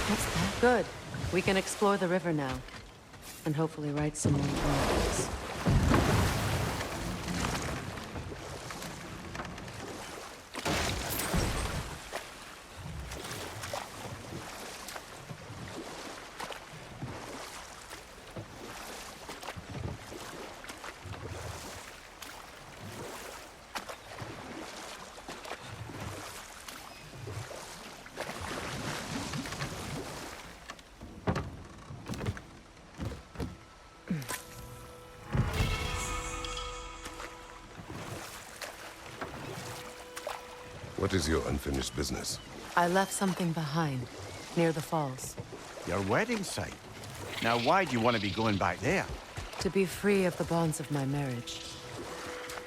What's that? Good. We can explore the river now. And hopefully write some more poems. What is your unfinished business? I left something behind, near the falls. Your wedding site? Now why do you want to be going back there? To be free of the bonds of my marriage.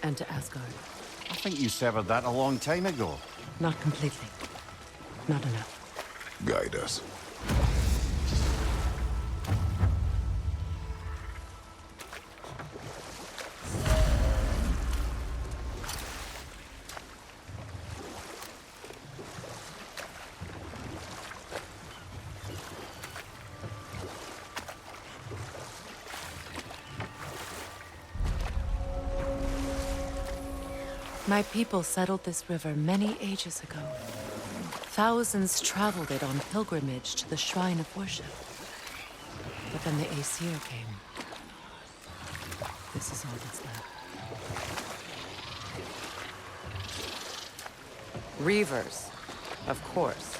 And to Asgard. I think you severed that a long time ago. Not completely. Not enough. Guide us. My people settled this river many ages ago. Thousands traveled it on pilgrimage to the shrine of worship. But then the Aesir came. This is all that's left. Reavers, of course.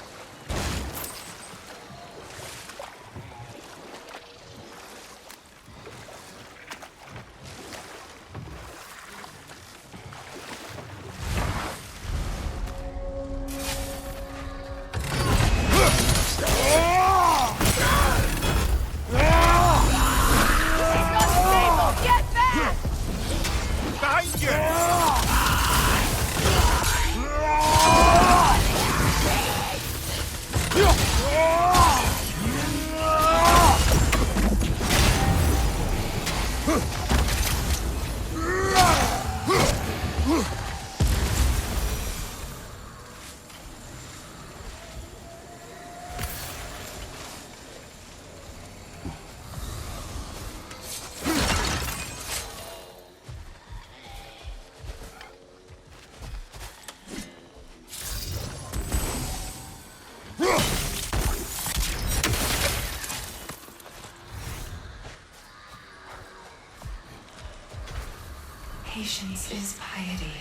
Patience is piety.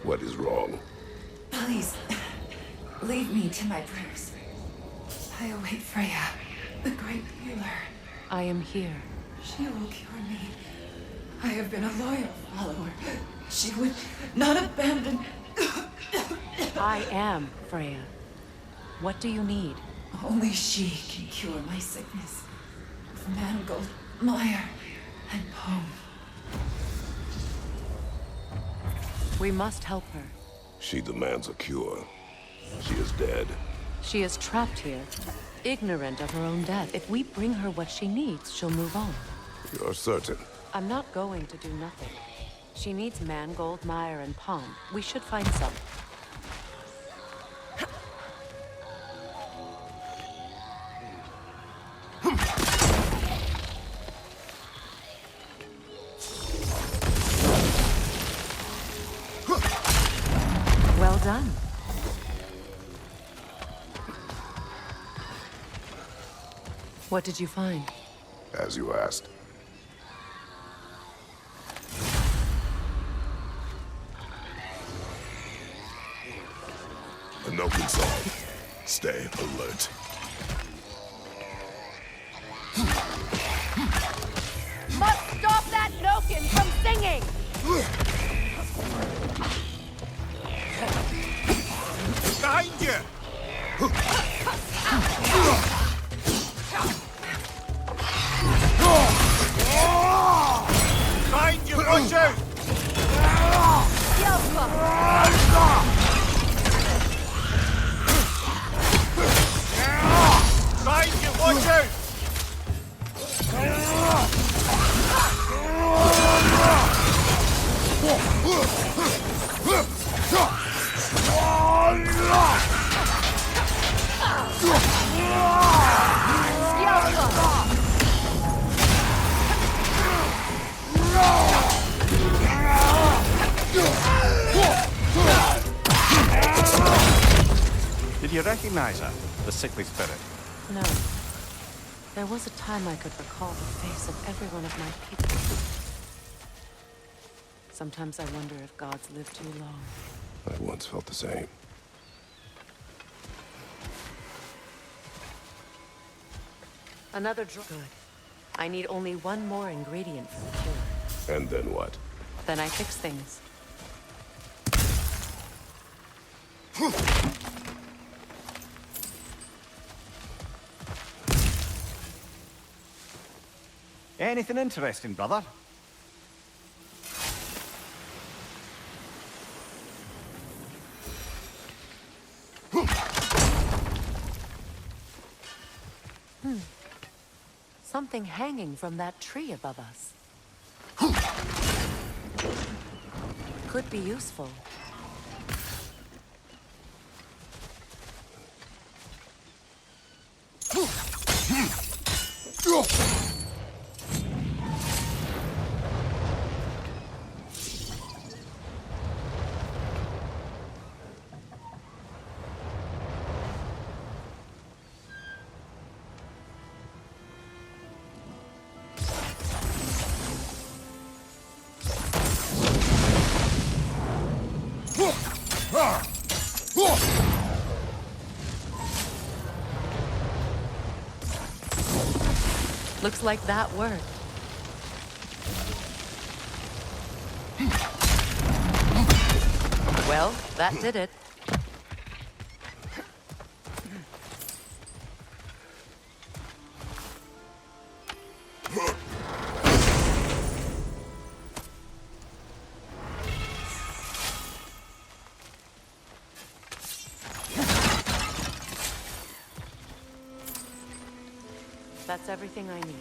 What is wrong? Please, leave me to my prayers. I await Freya, the great healer. I am here. She will cure me. I have been a loyal follower. She would not abandon... I am Freya. What do you need? Only she can cure my sickness. With mangold, mire, and poem. We must help her. She demands a cure. She is dead. She is trapped here, ignorant of her own death. If we bring her what she needs, she'll move on. You're certain? I'm not going to do nothing. She needs mangold, mire, and palm. We should find some. Well done. What did you find? As you asked. A Noken song. Stay alert. Must stop that Noken from singing! Behind you! Behind you, watch out! Behind you, watch out! recognize her, the sickly spirit? No. There was a time I could recall the face of every one of my people. Sometimes I wonder if gods live too long. I once felt the same. Another drug. Good. I need only one more ingredient for the cure. And then what? Then I fix things. Anything interesting, brother? Something hanging from that tree above us. Could be useful. Looks like that worked. Well, that did it. That's everything I need.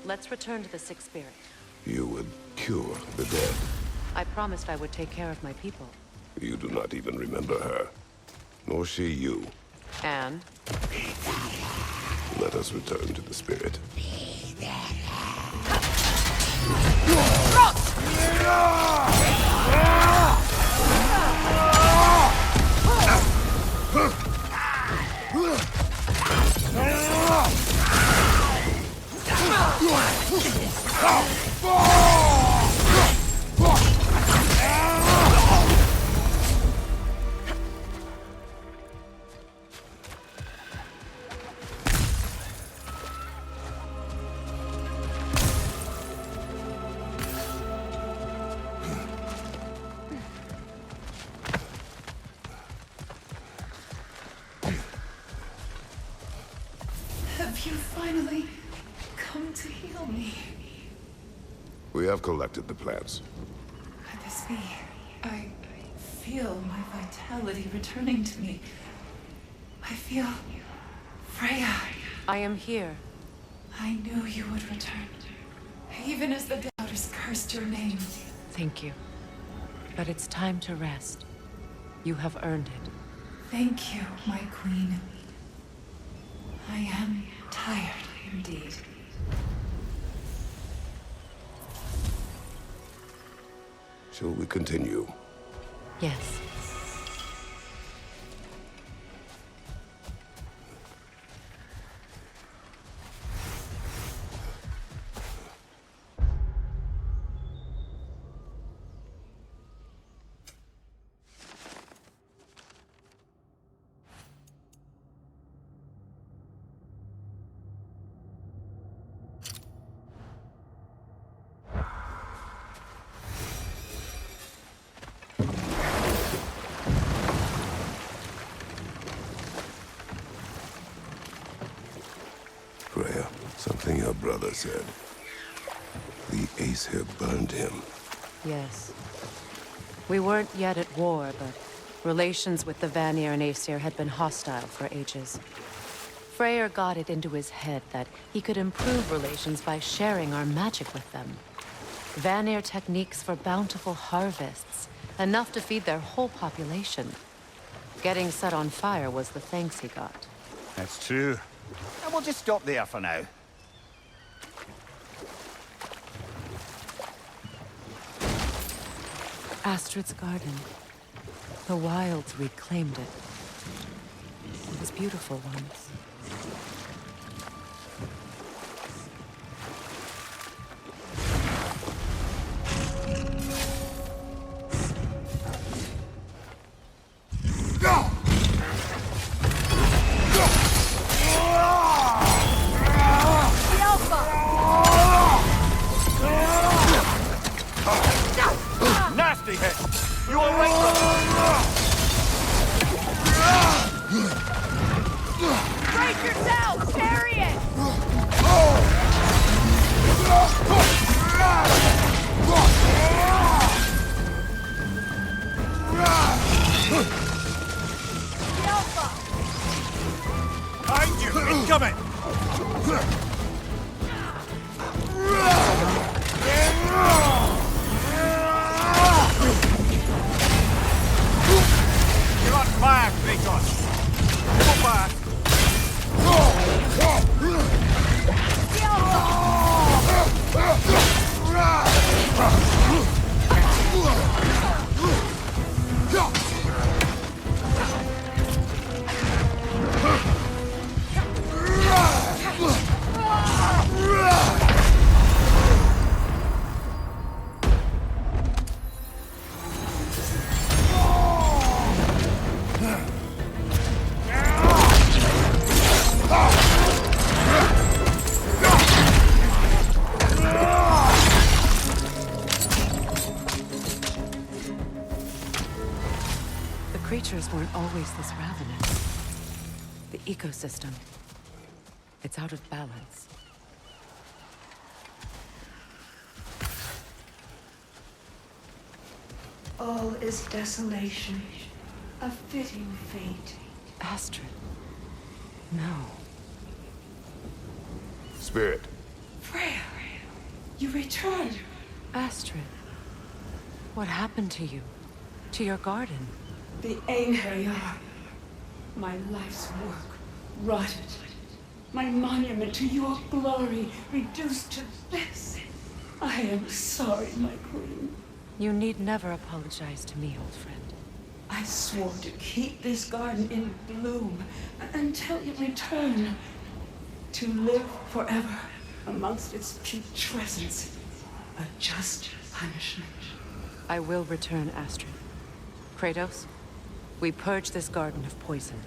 Let's return to the Sick Spirit. You would cure the dead. I promised I would take care of my people. You do not even remember her. Nor she you. And? Let us return to the spirit. Have you finally come to heal me? We have collected the plants. Could this be? I feel my vitality returning to me. I feel Freya. I am here. I knew you would return. Even as the doubters cursed your name. Thank you. But it's time to rest. You have earned it. Thank you, my queen. I am tired indeed. Shall we continue? Yes. Freya, something your brother said. The Aesir burned him. Yes. We weren't yet at war, but relations with the Vanir and Aesir had been hostile for ages. Freyr got it into his head that he could improve relations by sharing our magic with them. Vanir techniques for bountiful harvests, enough to feed their whole population. Getting set on fire was the thanks he got. That's true. And we'll just stop there for now. Astrid's garden. The wilds reclaimed it. It was beautiful ones. Nasty hit! You all right, brother? Brace yourself! Chariot! Behind you! Incoming! You're on fire, Kratos! Go back! The creatures weren't always this ravenous. The ecosystem, it's out of balance. All is desolation, a fitting fate. Astrid. No. Spirit. Freya, you returned. Astrid. What happened to you? To your garden? The Einherjar. My life's work rotted. My monument to your glory reduced to this. I am sorry, my queen. You need never apologize to me, old friend. I swore to keep this garden in bloom until you return. To live forever amongst its putrescence. A just punishment. I will return, Astrid. Kratos, we purge this garden of poison.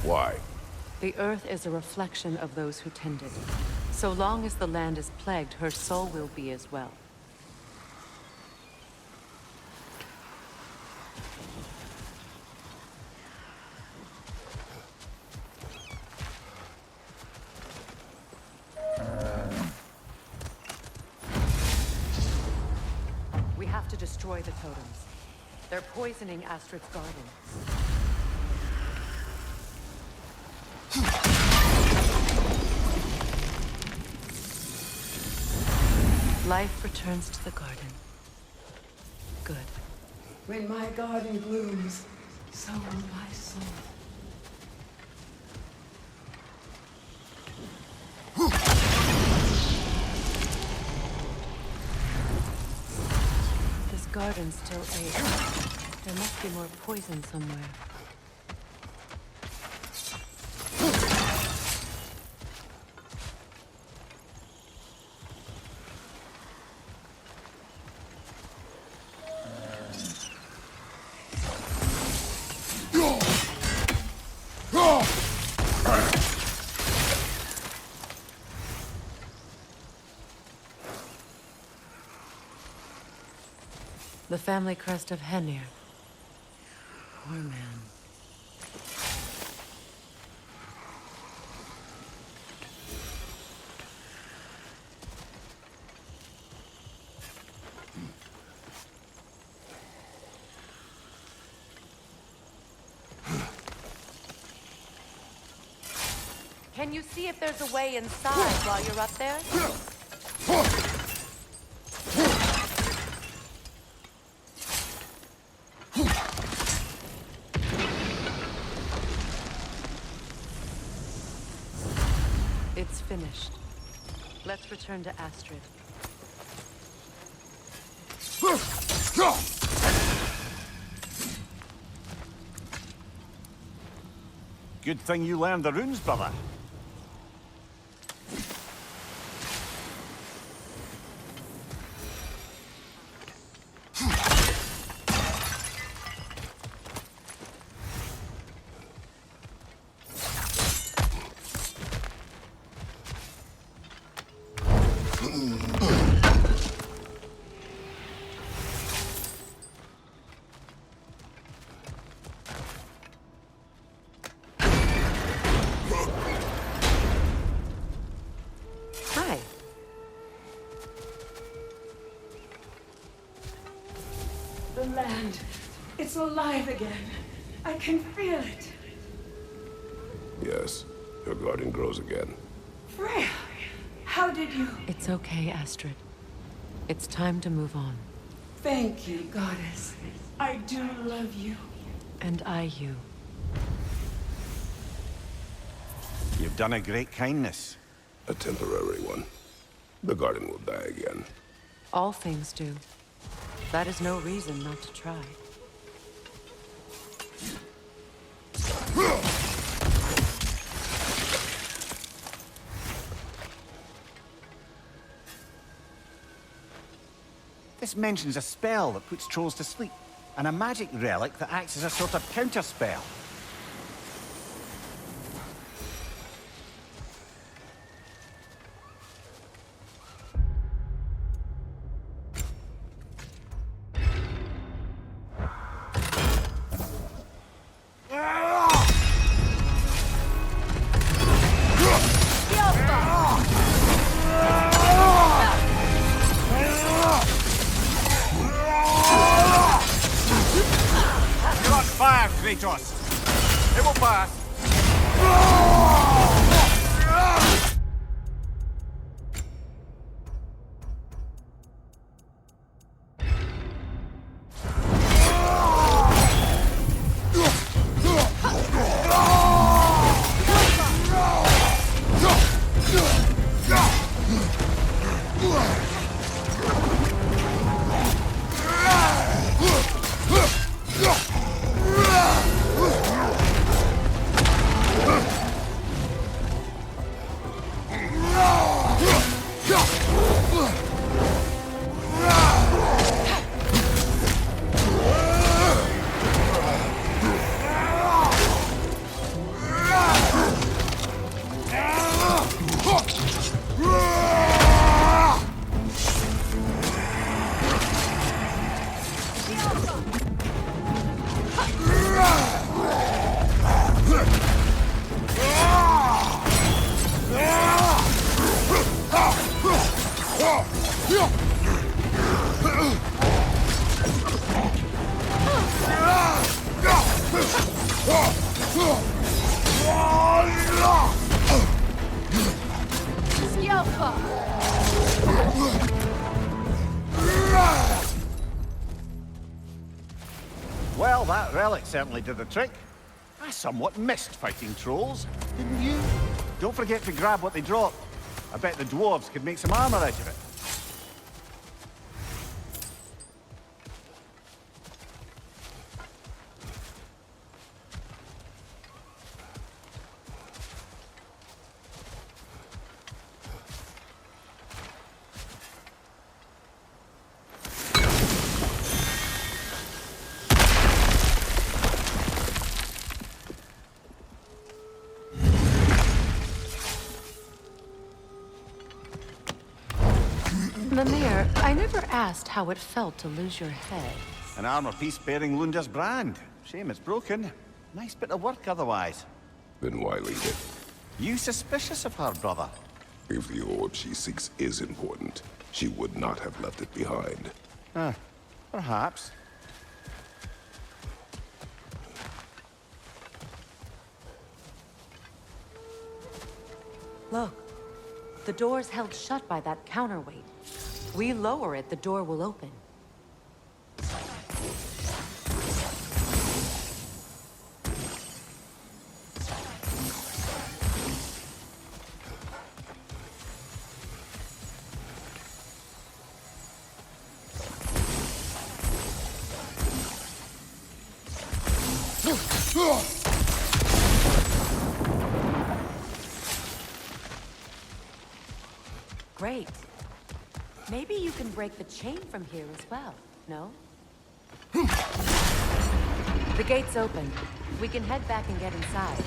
Why? The earth is a reflection of those who tend it. So long as the land is plagued, her soul will be as well. We have to destroy the totems. They're poisoning Astrid's garden. Life returns to the garden. Good. When my garden blooms, so will my soul. This garden still aches. There must be more poison somewhere. The family crest of Henir. Poor man. Can you see if there's a way inside while you're up there? It's finished. Let's return to Astrid. Good thing you learned the runes, brother. Hi. The land. It's alive again. I can feel it. Yes, your garden grows again. Freya, how did you... It's okay, Astrid. It's time to move on. Thank you, goddess. I do love you. And I you. You've done a great kindness. A temporary one. The garden will die again. All things do. That is no reason not to try. This mentions a spell that puts trolls to sleep, and a magic relic that acts as a sort of counter-spell. You're on fire, Kratos! It will pass! Well, that relic certainly did the trick. I somewhat missed fighting trolls, didn't you? Don't forget to grab what they drop. I bet the dwarves could make some armor out of it. Mimir, I never asked how it felt to lose your head. An armor piece bearing Lunda's brand. Shame it's broken. Nice bit of work otherwise. Then why leave it? You suspicious of her, brother? If the orb she seeks is important, she would not have left it behind. Perhaps. Look, the door's held shut by that counterweight. We lower it, the door will open. Great. Maybe you can break the chain from here as well, no? The gate's open. We can head back and get inside.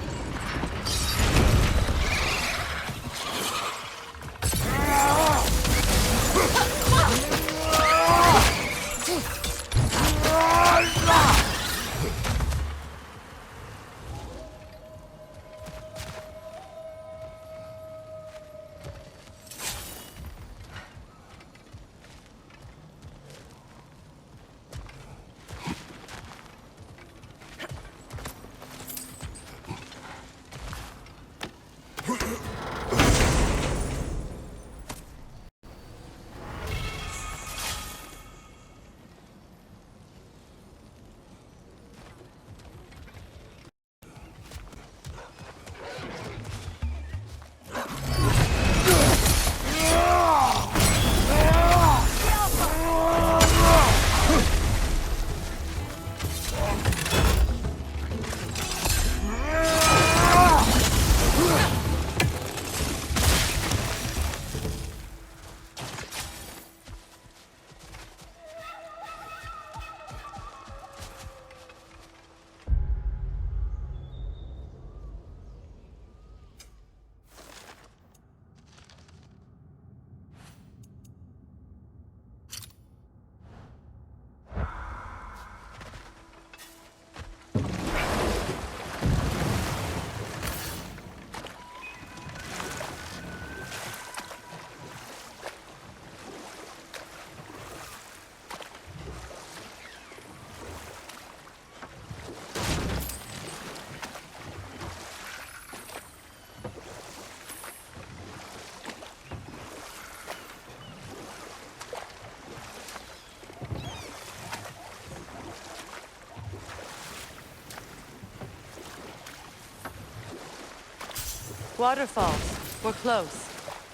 Waterfalls. We're close.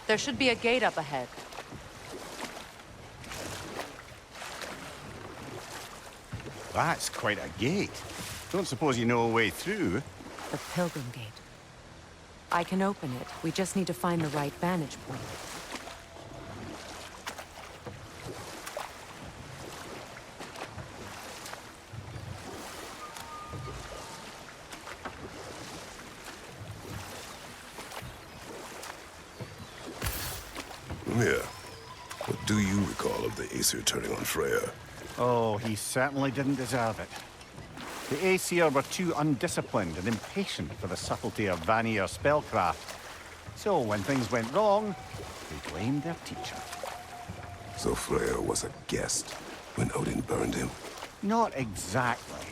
There should be a gate up ahead. That's quite a gate. Don't suppose you know a way through? The Pilgrim Gate. I can open it. We just need to find the right vantage point. Mimir, what do you recall of the Aesir turning on Freya? Oh, he certainly didn't deserve it. The Aesir were too undisciplined and impatient for the subtlety of Vanir spellcraft. So when things went wrong, they blamed their teacher. So Freya was a guest when Odin burned him? Not exactly.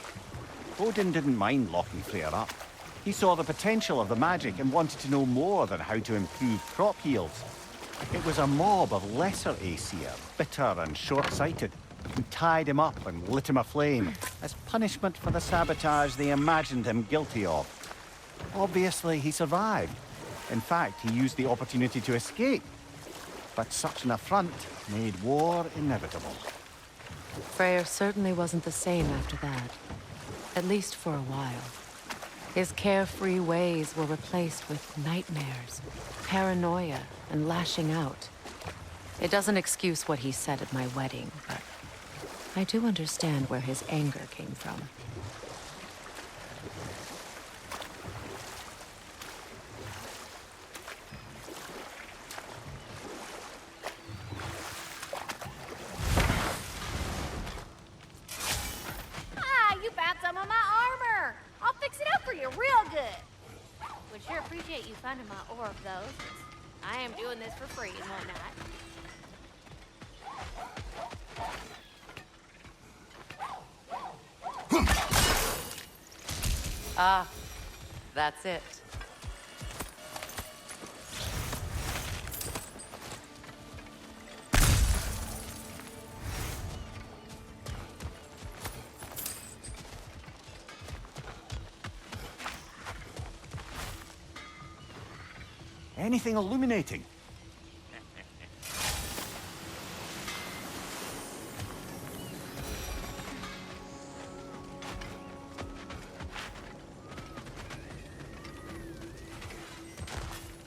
Odin didn't mind locking Freya up. He saw the potential of the magic and wanted to know more than how to improve crop yields. It was a mob of lesser Aesir, bitter and short-sighted, who tied him up and lit him aflame as punishment for the sabotage they imagined him guilty of. Obviously, he survived. In fact, he used the opportunity to escape. But such an affront made war inevitable. Freyr certainly wasn't the same after that. At least for a while. His carefree ways were replaced with nightmares, paranoia, and lashing out. It doesn't excuse what he said at my wedding, but I do understand where his anger came from. You found some of my armor! I'll fix it up for you real good! Would sure appreciate you finding my ore of those. I am doing this for free and whatnot. Ah, that's it. Anything illuminating?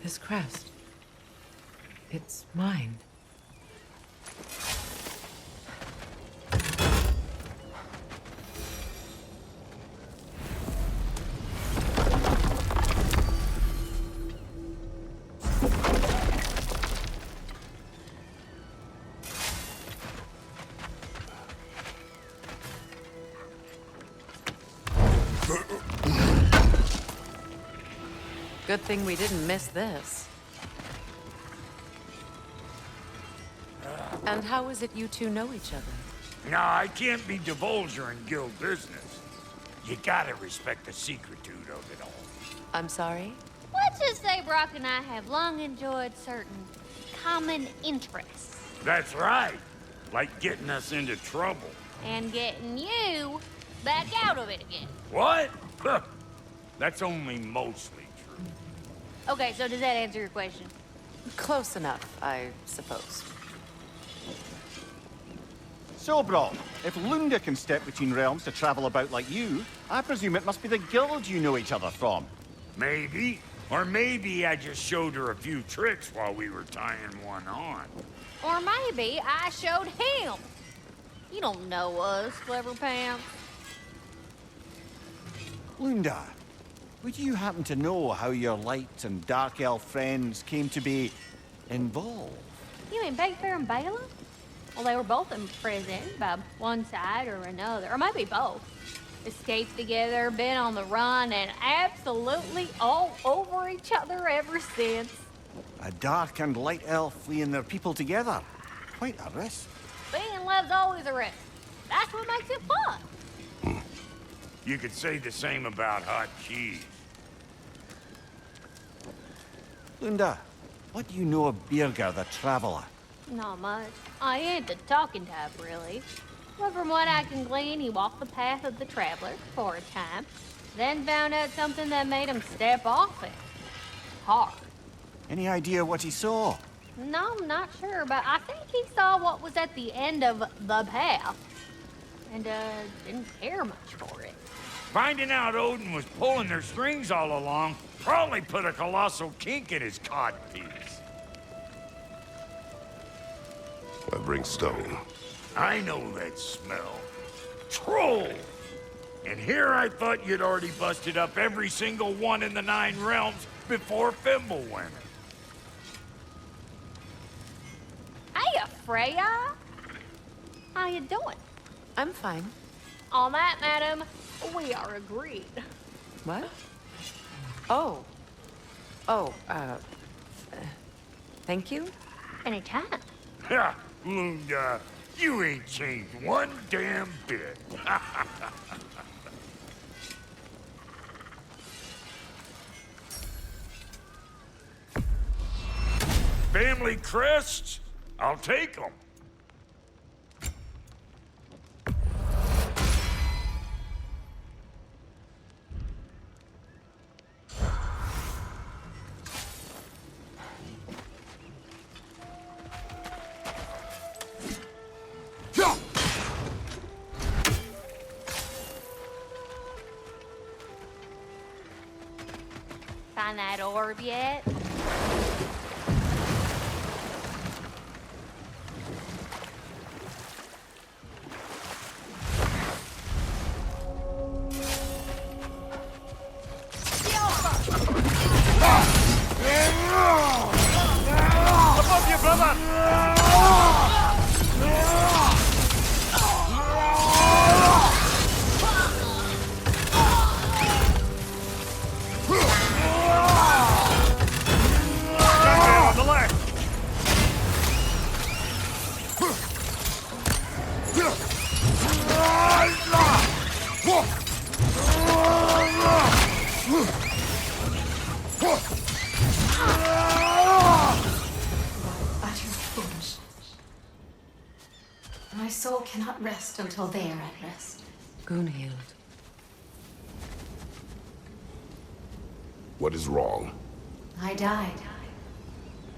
His crest. It's mine. Good thing we didn't miss this. And how is it you two know each other? No, I can't be divulger in guild business. You gotta respect the secretude of it all. I'm sorry? Let's just say Brock and I have long enjoyed certain common interests. That's right. Like getting us into trouble. And getting you back out of it again. What? Huh. That's only mostly true. Okay, so does that answer your question? Close enough, I suppose. So, Brock, if Lunda can step between realms to travel about like you, I presume it must be the guild you know each other from. Maybe. Or maybe I just showed her a few tricks while we were tying one on. Or maybe I showed him. You don't know us, Clever Pants. Lunda, would you happen to know how your light and dark elf friends came to be involved? You mean Bakefair and Bala? Well, they were both imprisoned by one side or another, or maybe both. Escaped together, been on the run, and absolutely all over each other ever since. A dark and light elf fleeing their people together. Quite a risk. Being in love's always a risk. That's what makes it fun. You could say the same about hot cheese. Lunda, what do you know of Birger the Traveler? Not much. I ain't the talking type, really. But from what I can glean, he walked the path of the traveler for a time, then found out something that made him step off it. Hard. Any idea what he saw? No, I'm not sure, but I think he saw what was at the end of the path. And, didn't care much for it. Finding out Odin was pulling their strings all along probably put a colossal kink in his codpiece. I bring stone. I know that smell. Troll! And here I thought you'd already busted up every single one in the 9 realms before Fimbulwinter. Hey, Freya! How you doing? I'm fine. On that, madam, we are agreed. What? Oh. Oh, thank you? Anytime. Ha! Lunda, you ain't changed one damn bit. Family crests? I'll take them. Find that orb yet? Above you, brother! On the left! Utter foolishness. My soul cannot rest until they are at rest. Gunhild. What is wrong? I died.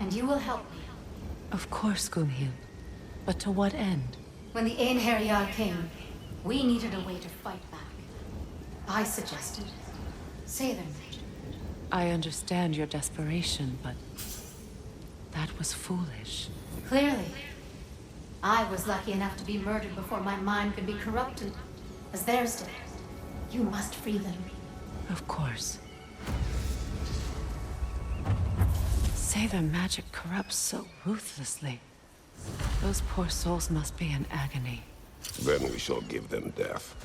And you will help me. Of course, Gunhild. But to what end? When the Einherjar came, we needed a way to fight back. I suggested say their magic. I understand your desperation, but That was foolish. Clearly. I was lucky enough to be murdered before my mind could be corrupted, as theirs did. You must free them. Of course. Say their magic corrupts so ruthlessly. Those poor souls must be in agony. Then we shall give them death.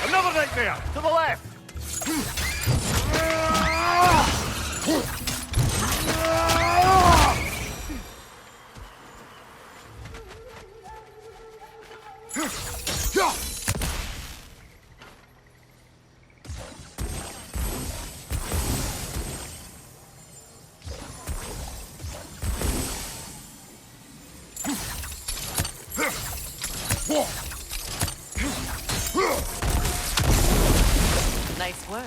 Another nightmare! To the left! Nice work.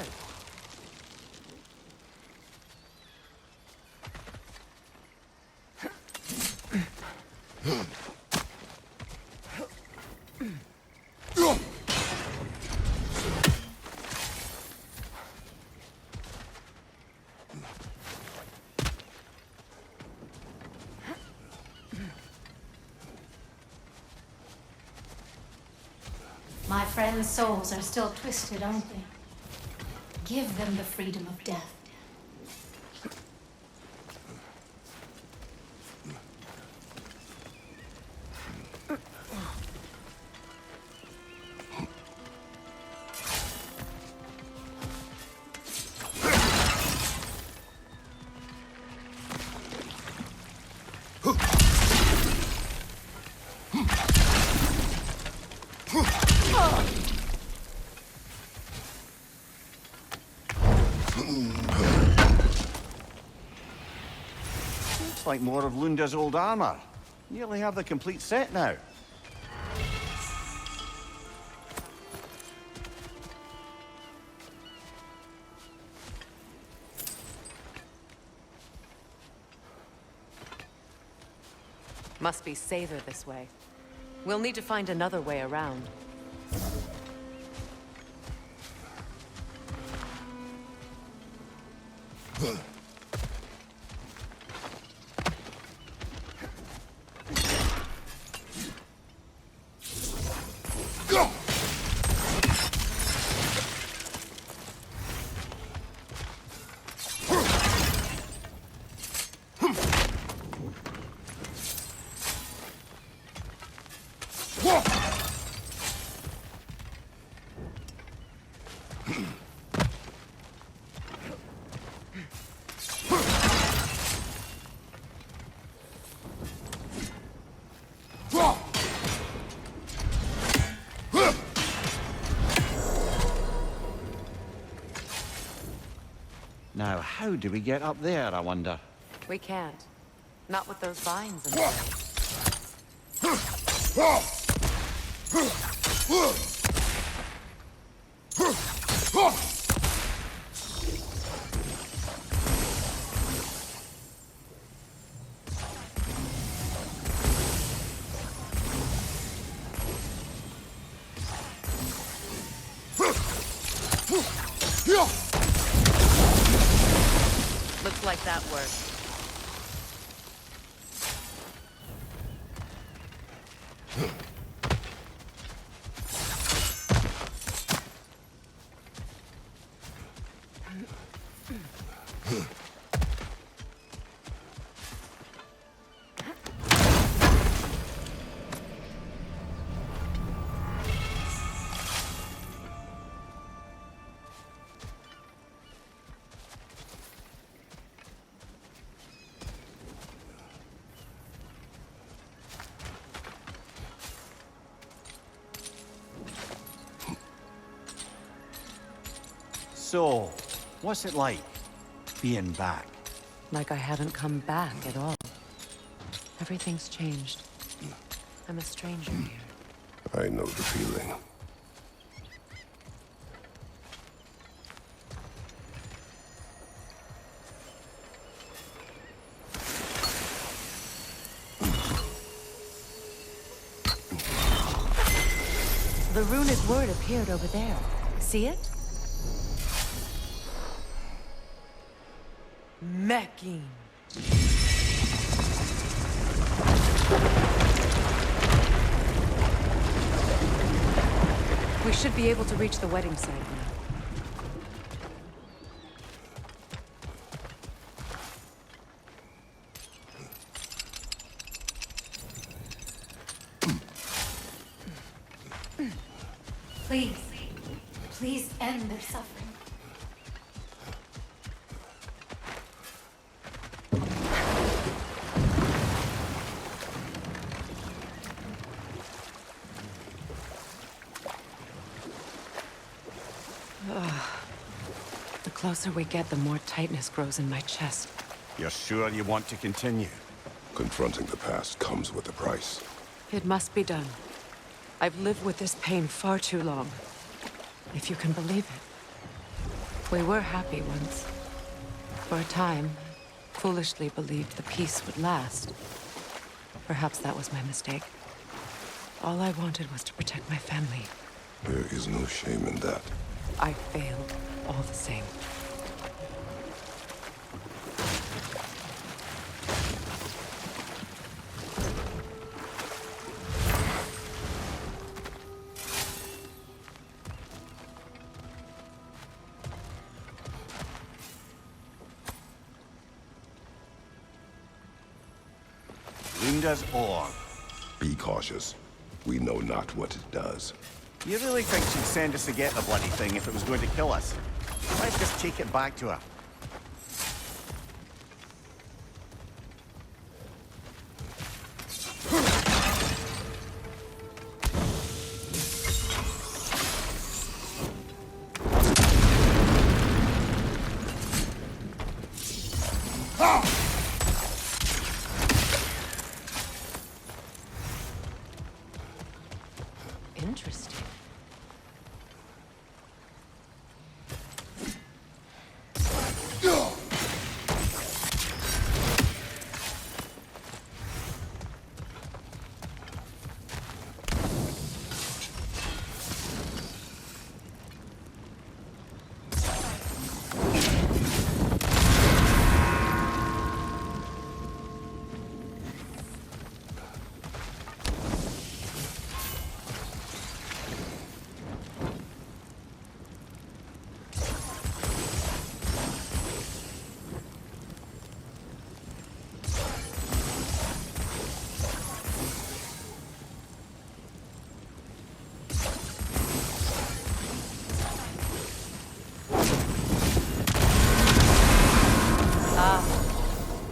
My friends' souls are still twisted, aren't they? Give them the freedom of death. Looks like more of Lunda's old armor. Nearly have the complete set now. Must be safer this way. We'll need to find another way around. Now, how do we get up there, I wonder? We can't. Not with those vines in the way. Looks like that worked. So, what's it like, being back? Like I haven't come back at all. Everything's changed. I'm a stranger here. I know the feeling. The runic word appeared over there. See it? Mecking. We should be able to reach the wedding site now. Please, please end their suffering. The closer we get, the more tightness grows in my chest. You're sure you want to continue? Confronting the past comes with a price. It must be done. I've lived with this pain far too long. If you can believe it. We were happy once. For a time, foolishly believed the peace would last. Perhaps that was my mistake. All I wanted was to protect my family. There is no shame in that. I failed, all the same. Lunda's orb. Be cautious. We know not what it does. You really think she'd send us to get the bloody thing if it was going to kill us? Let's just take it back to her. Interesting.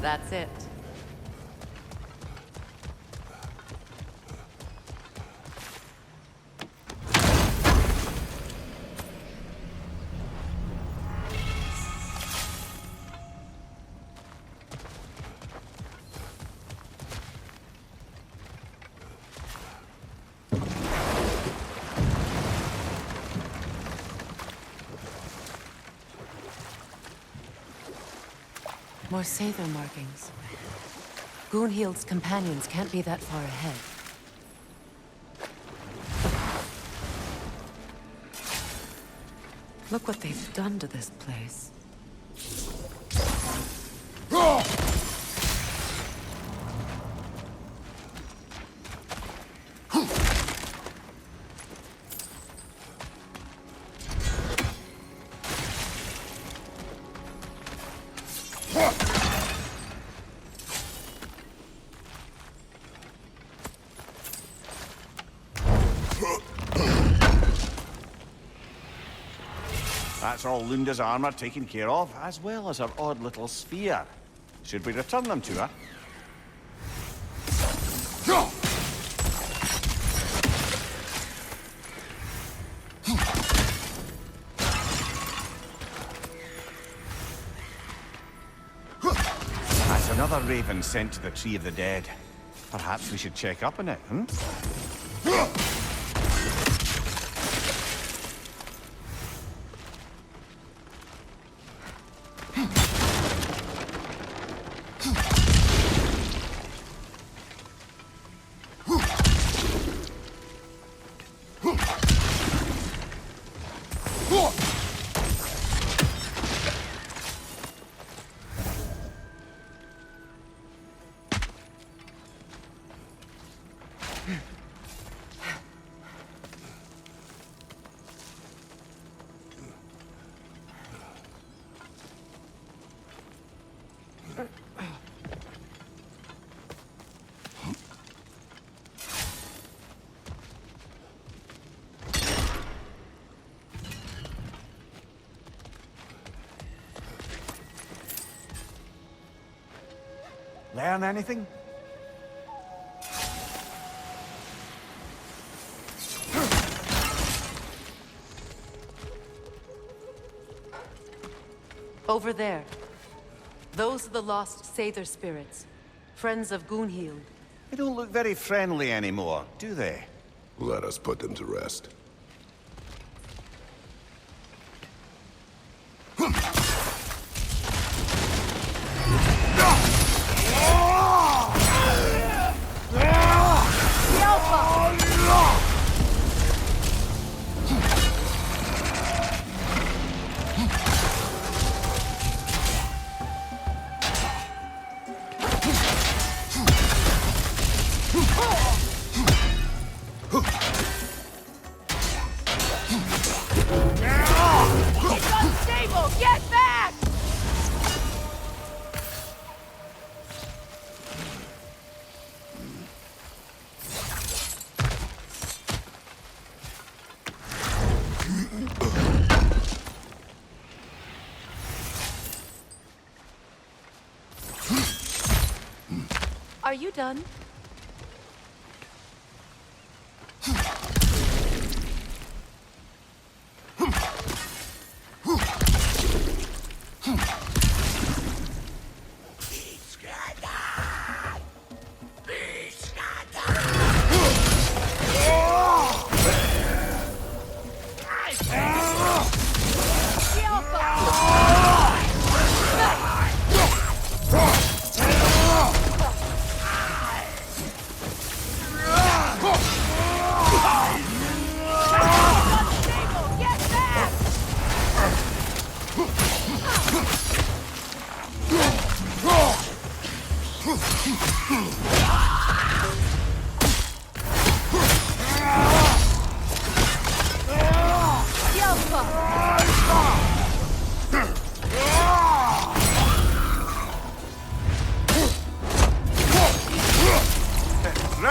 That's it. More Sather markings. Gunhild's companions can't be that far ahead. Look what they've done to this place. That's all Lunda's armor taken care of, as well as her odd little sphere. Should we return them to her? another raven sent to the Tree of the Dead. Perhaps we should check up on it, hmm? Learn anything? Over there. Those are the lost Sather spirits. Friends of Gunhild. They don't look very friendly anymore, do they? Let us put them to rest. Are you done?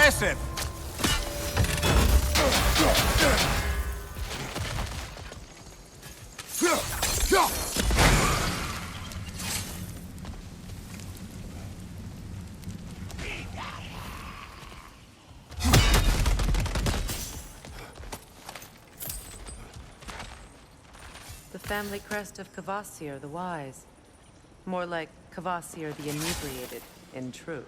Impressive! The family crest of Kvasir the Wise. More like Kvasir the Inebriated, in truth.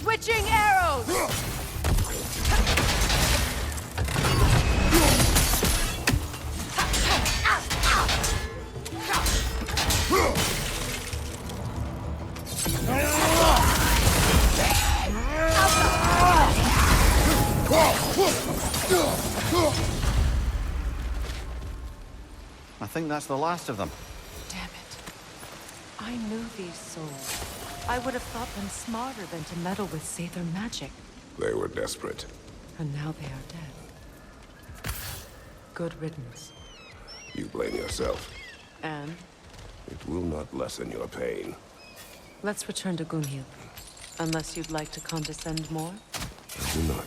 Switching arrows! I think that's the last of them. Damn it. I knew these souls. I would have thought them smarter than to meddle with Sather magic. They were desperate. And now they are dead. Good riddance. You blame yourself. And It will not lessen your pain. let's return to Gunhild. Unless you'd like to condescend more? I do not.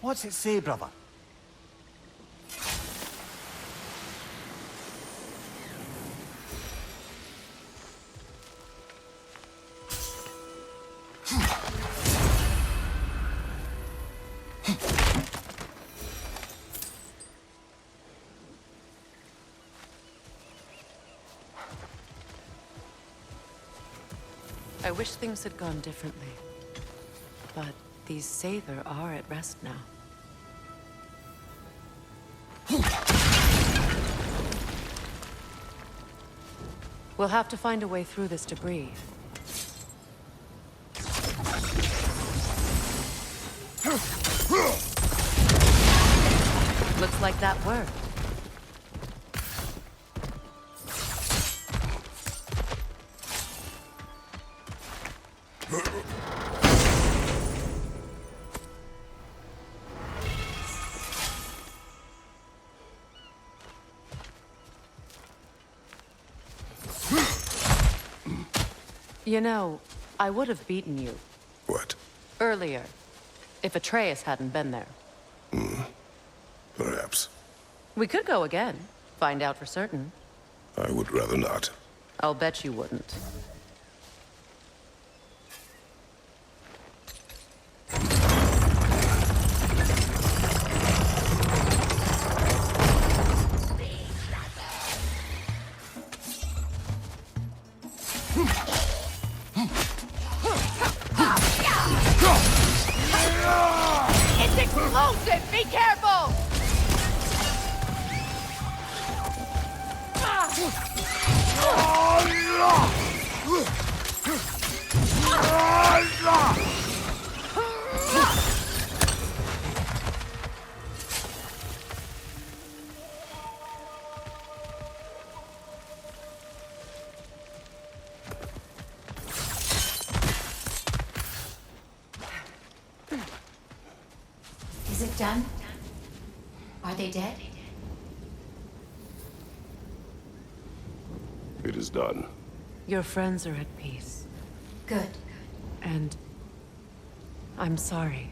What's it say, brother? I wish things had gone differently. But these Sather are at rest now. We'll have to find a way through this debris. Looks like that worked. You know, I would have beaten you. What? Earlier, if Atreus hadn't been there. Perhaps. We could go again, find out for certain. I would rather not. I'll bet you wouldn't. It's explosive! Be careful! Is it done? Are they dead? It is done. Your friends are at peace. Good. And I'm sorry.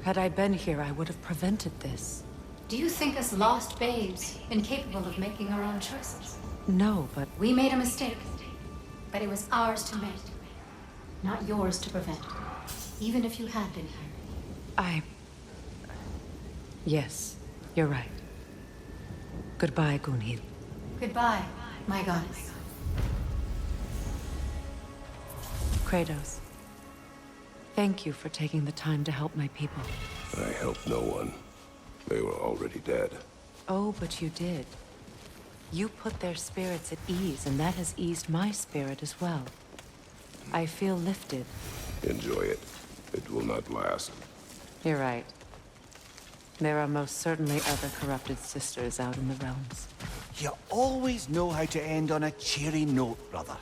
Had I been here, I would have prevented this. Do you think us lost babes incapable of making our own choices? No, but We made a mistake, but it was ours to make, not yours to prevent. Even if you had been here. Yes, you're right. Goodbye, Gunhild. Goodbye, my goddess. Kratos. Thank you for taking the time to help my people. I helped no one. They were already dead. Oh, but you did. You put their spirits at ease, and that has eased my spirit as well. I feel lifted. Enjoy it. It will not last. You're right. There are most certainly other corrupted sisters out in the realms. You always know how to end on a cheery note, brother.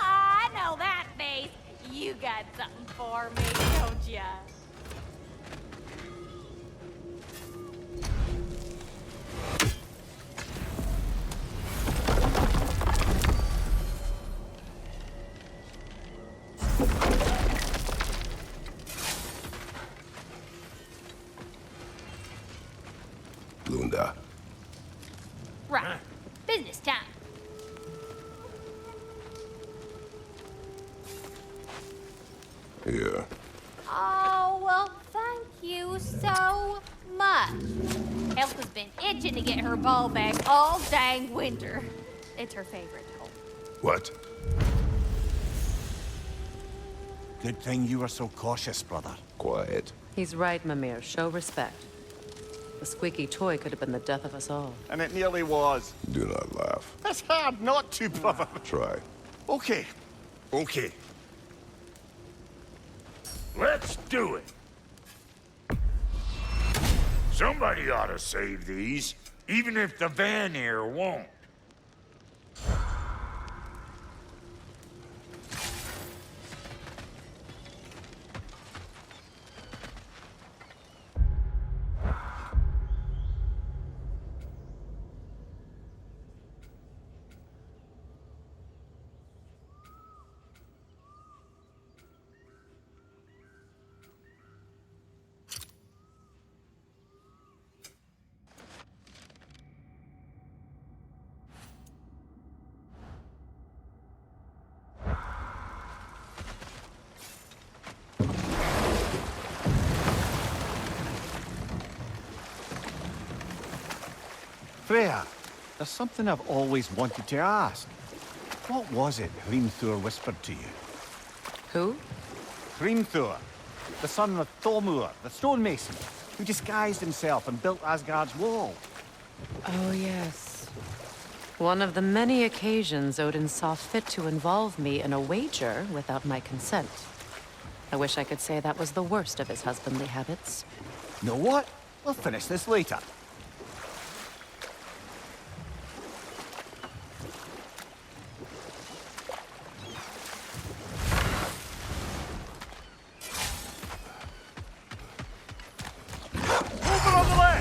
I know that face. You got something for me, don't ya? Lunda. Right. Business time. Here. Oh, well, thank you so much. Elsa's been itching to get her ball back all dang winter. It's her favorite home. What? Good thing you were so cautious, brother. Quiet. He's right, Mimir. Show respect. The squeaky toy could have been the death of us all. And it nearly was. Do not laugh. It's hard not to, brother. Try. Okay. Okay. Let's do it. Somebody ought to save these, even if the Vanir won't. Freya, there's something I've always wanted to ask. What was it Hrimthur whispered to you? Who? Hrimthur, the son of Thormur, the stonemason, who disguised himself and built Asgard's wall. Oh, yes. One of the many occasions Odin saw fit to involve me in a wager without my consent. I wish I could say that was the worst of his husbandly habits. Know what? We'll finish this later. Over on the left!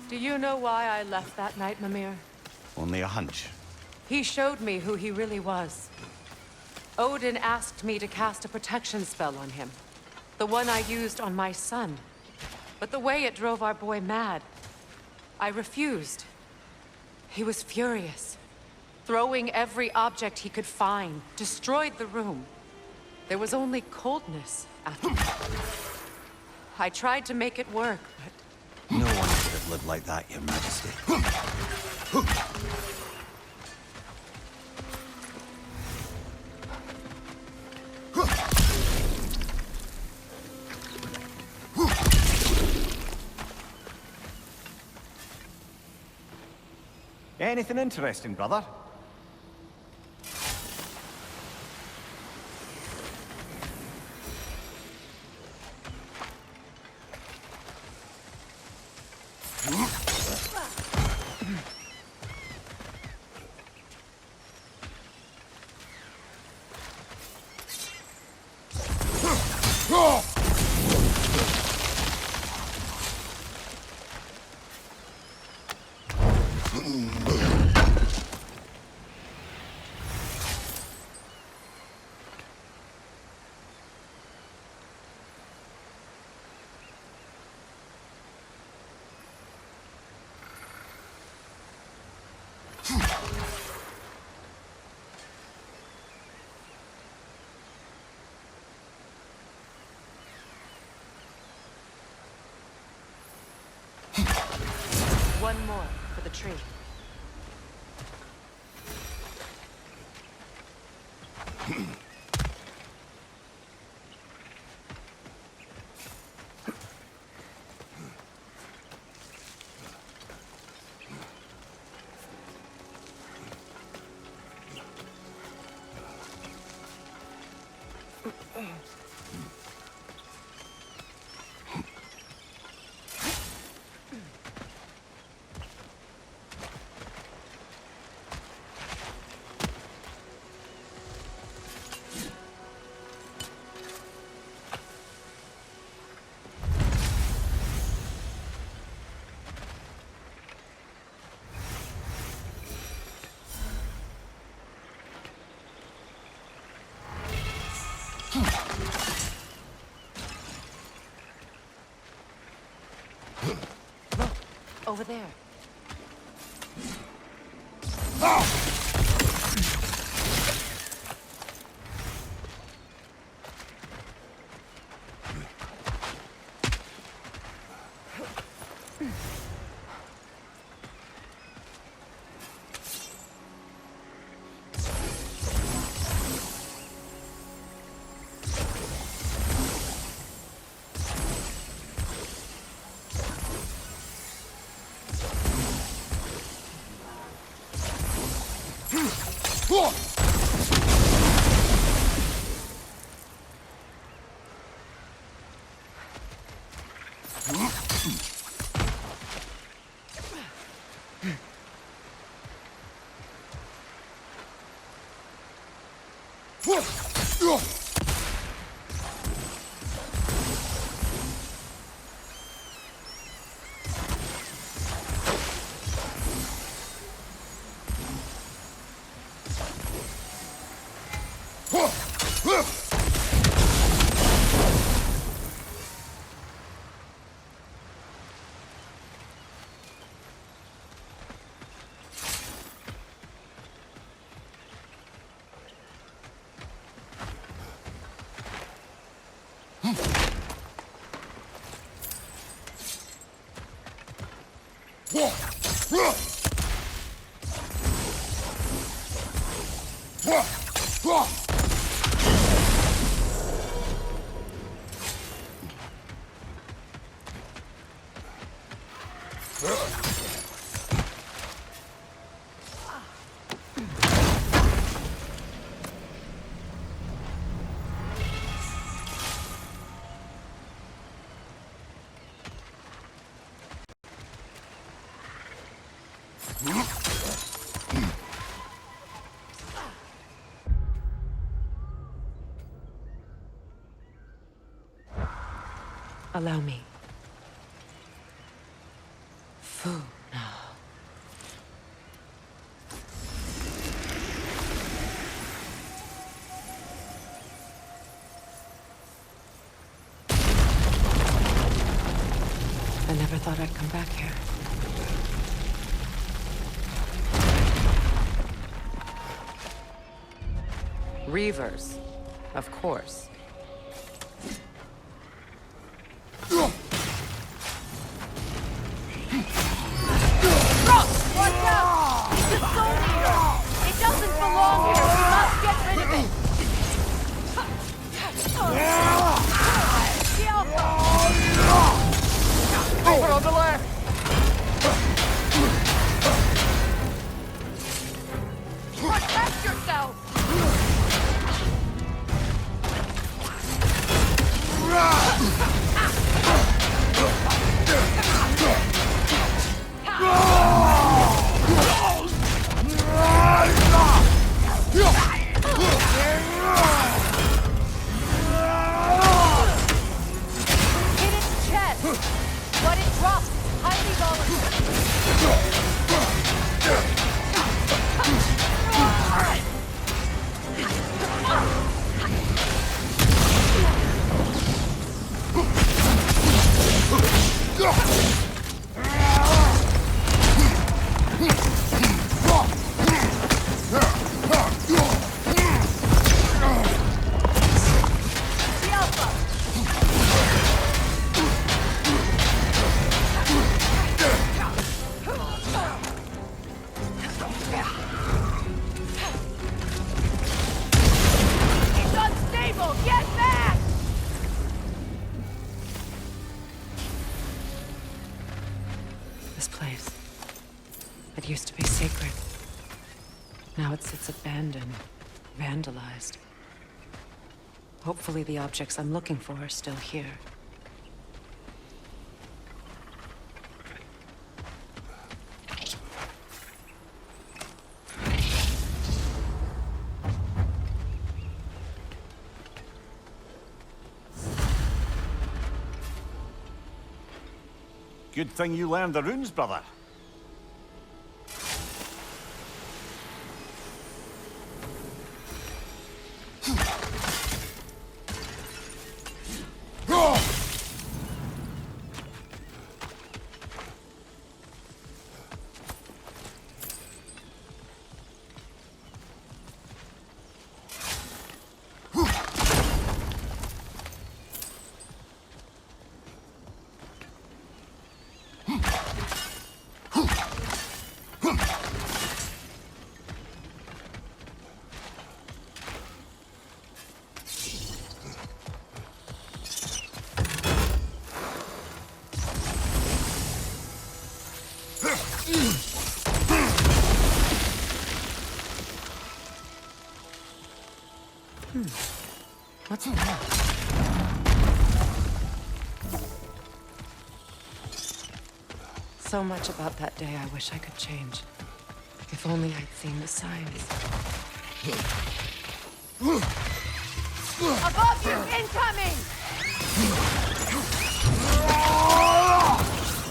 Do you know why I left that night, Mimir? Only a hunch. He showed me who he really was. Odin asked me to cast a protection spell on him. The one I used on my son. But the way it drove our boy mad, I refused. He was furious, throwing every object he could find, destroyed the room. There was only coldness after that. I tried to make it work, but... No one could have lived like that, Your Majesty. Anything interesting, brother? One more for the tree. Over there. Allow me. Fu now. I never thought I'd come back here. Reavers, of course. This place. It used to be sacred. Now it sits abandoned, vandalized. Hopefully the objects I'm looking for are still here. Good thing you learned the runes, brother. So much about that day I wish I could change. If only I'd seen the signs. Above you! Incoming!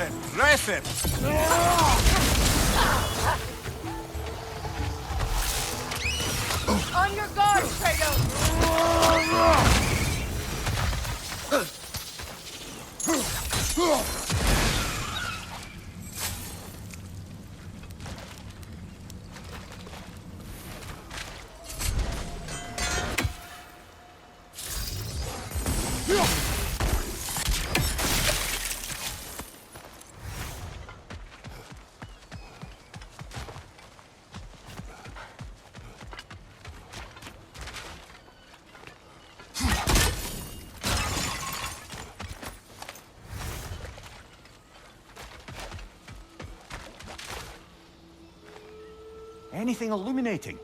Impressive! On your guard, Kratos! Anything illuminating?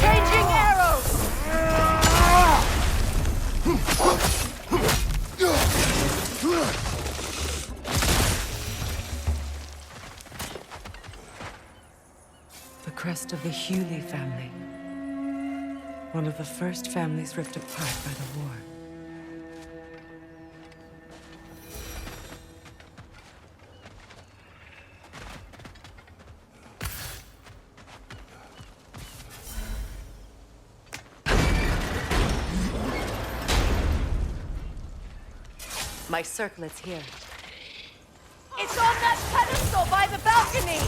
Changing arrows! The crest of the Hewley family. One of the first families ripped apart by the war. My circlet's here. It's on that pedestal by the balcony!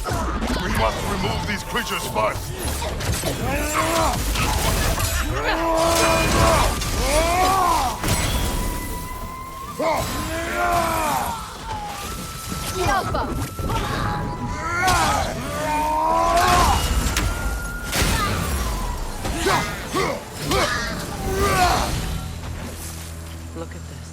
We must remove these creatures first. Alpha! Look at this.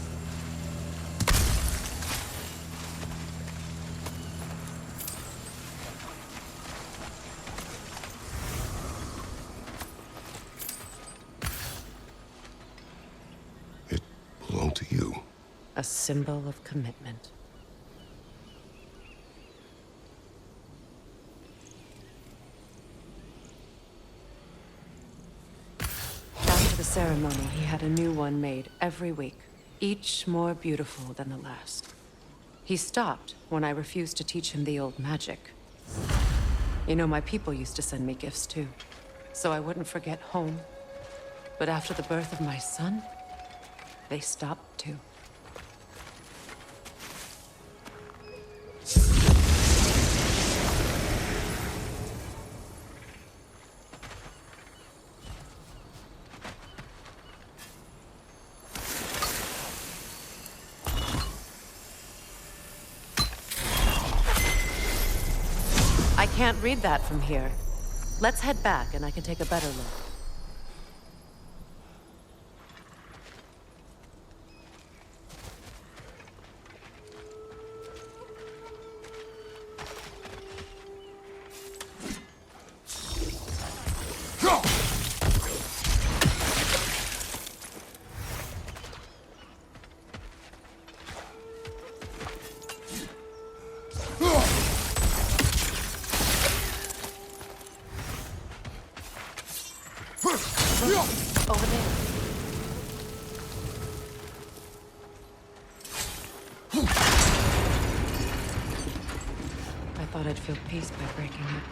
It belonged to you. A symbol of commitment. After the ceremony, he had a new one made every week, each more beautiful than the last. He stopped when I refused to teach him the old magic. You know, my people used to send me gifts too, so I wouldn't forget home. But after the birth of my son, they stopped too. I can't read that from here. Let's head back and I can take a better look. Over there. I thought I'd feel peace by breaking it.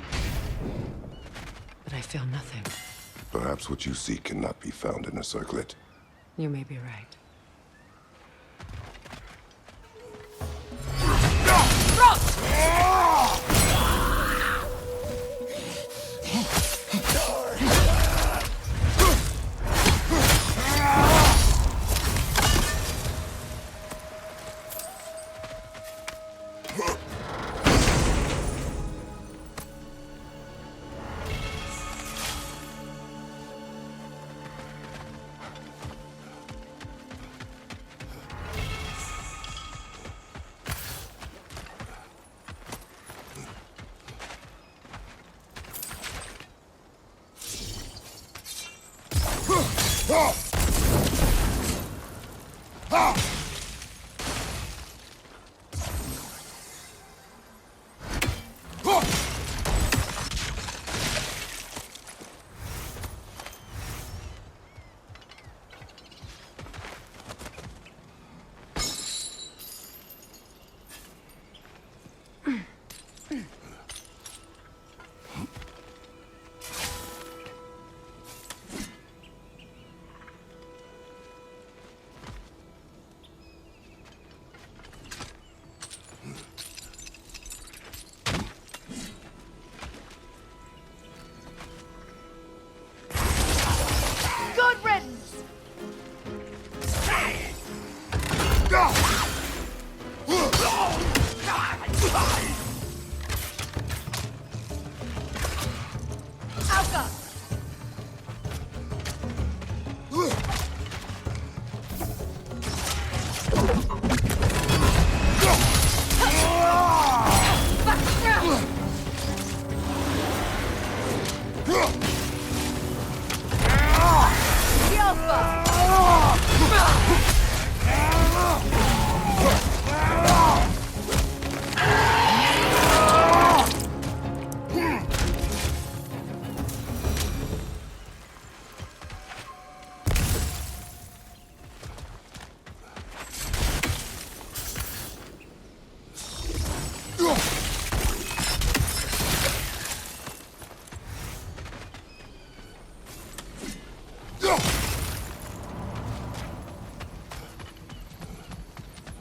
But I feel nothing. Perhaps what you seek cannot be found in a circlet. You may be right. Good riddance! Alka!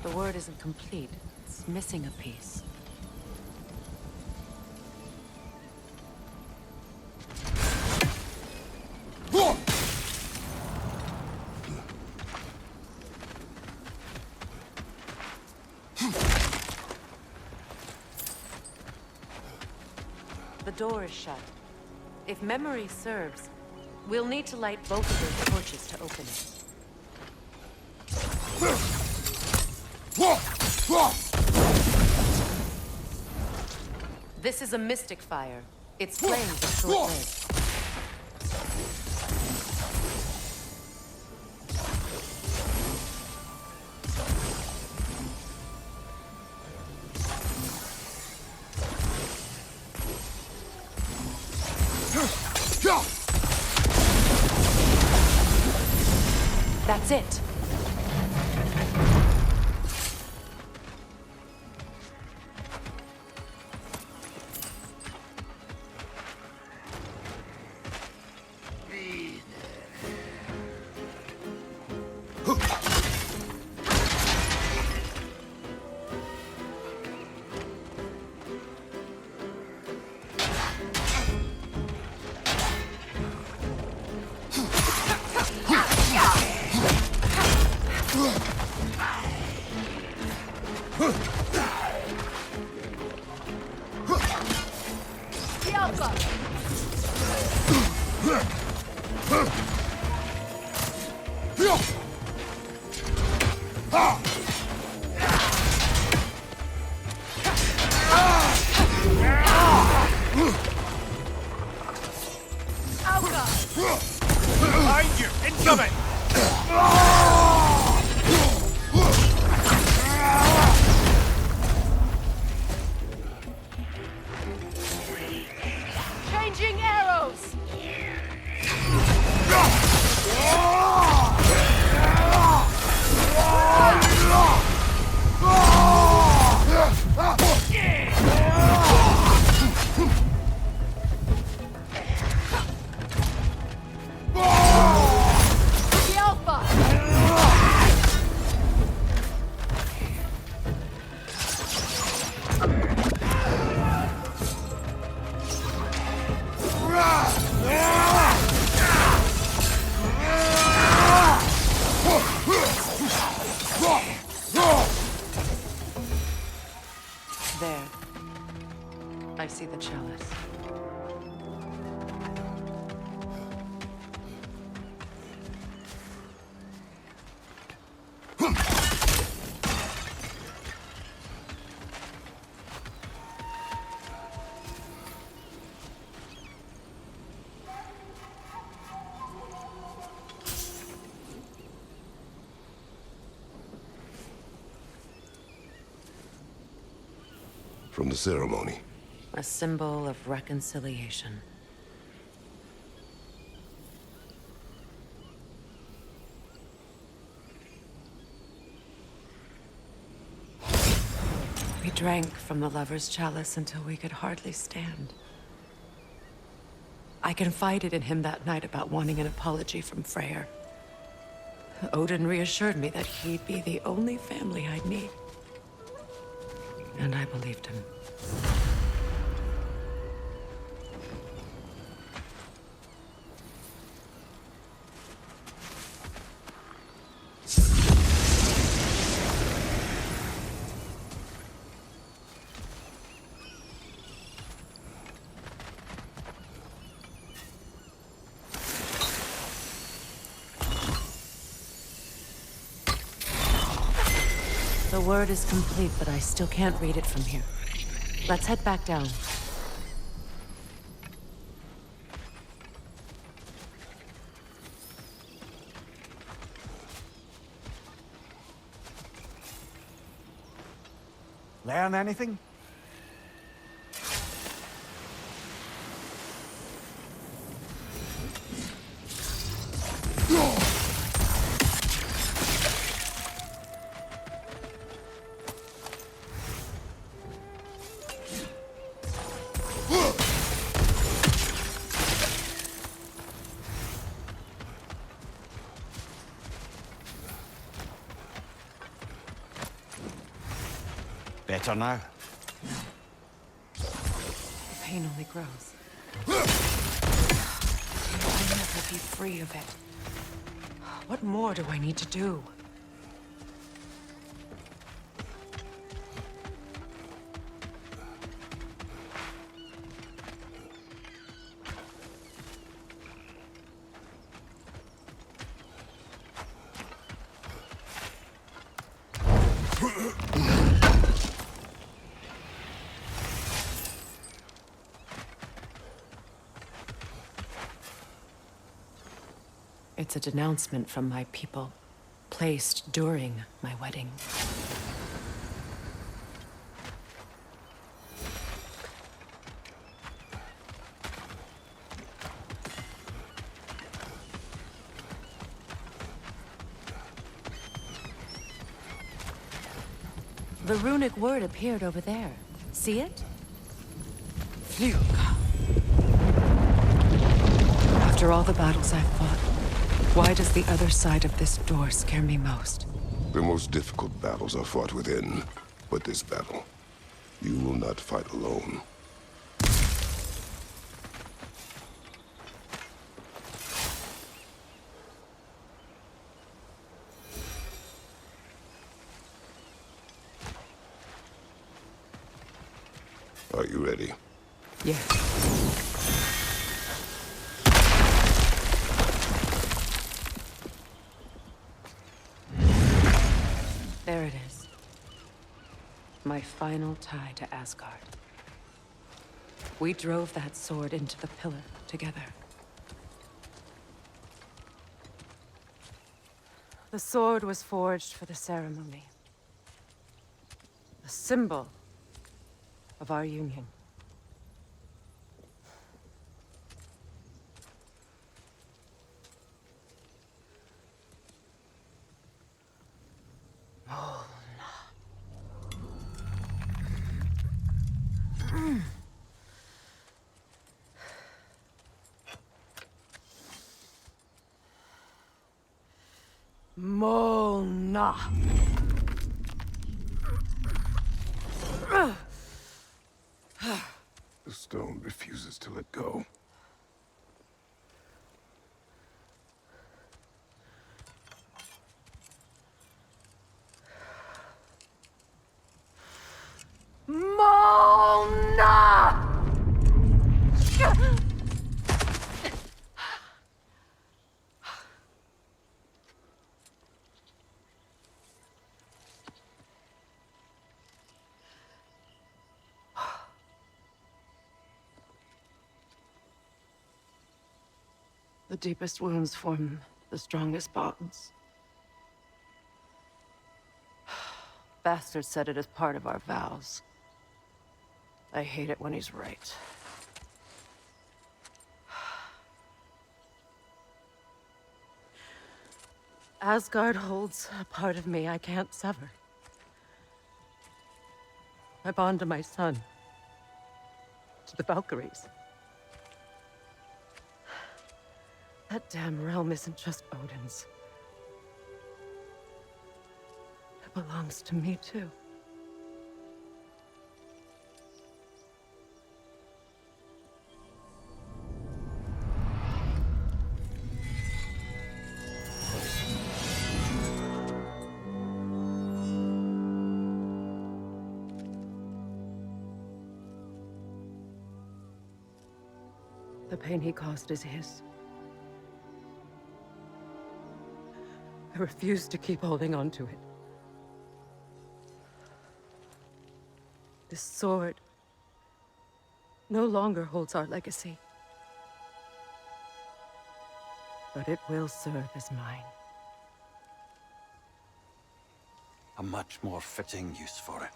The word isn't complete. It's missing a piece. The door is shut. If memory serves, we'll need to light both of those torches to open it. This is a mystic fire. Its flames are short-lived. That's it. Behind you! Incoming! Changing arrows! There. I see the chalice. from the ceremony. A symbol of reconciliation. We drank from the lover's chalice until we could hardly stand. I confided in him that night about wanting an apology from Freyr. Odin reassured me that he'd be the only family I'd need. And I believed him. The word is complete, but I still can't read it from here. Let's head back down. Learn anything? Better now? The pain only grows. I'll never be free of it. What more do I need to do? It's a denouncement from my people, placed during my wedding. The runic word appeared over there. See it? Phew. After all the battles I've fought, why does the other side of this door scare me most? The most difficult battles are fought within, but this battle, you will not fight alone. Are you ready? Yes. There it is. My final tie to Asgard. We drove that sword into the pillar together. The sword was forged for the ceremony. A symbol of our union. Molna. The stone refuses to let go. Molna! The deepest wounds form the strongest bonds. Bastard said it as part of our vows. I hate it when he's right. Asgard holds a part of me I can't sever. I bond to my son. To the Valkyries. That damn realm isn't just Odin's. It belongs to me, too. The pain he caused is his. I refuse to keep holding on to it. This sword no longer holds our legacy. But it will serve as mine. A much more fitting use for it.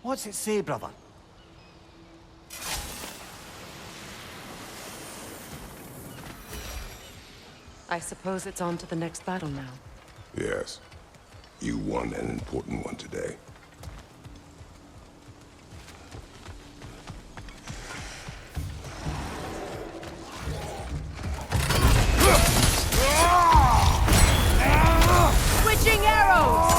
What's it say, brother? I suppose it's on to the next battle now. Yes. You won an important one today. Switching arrows!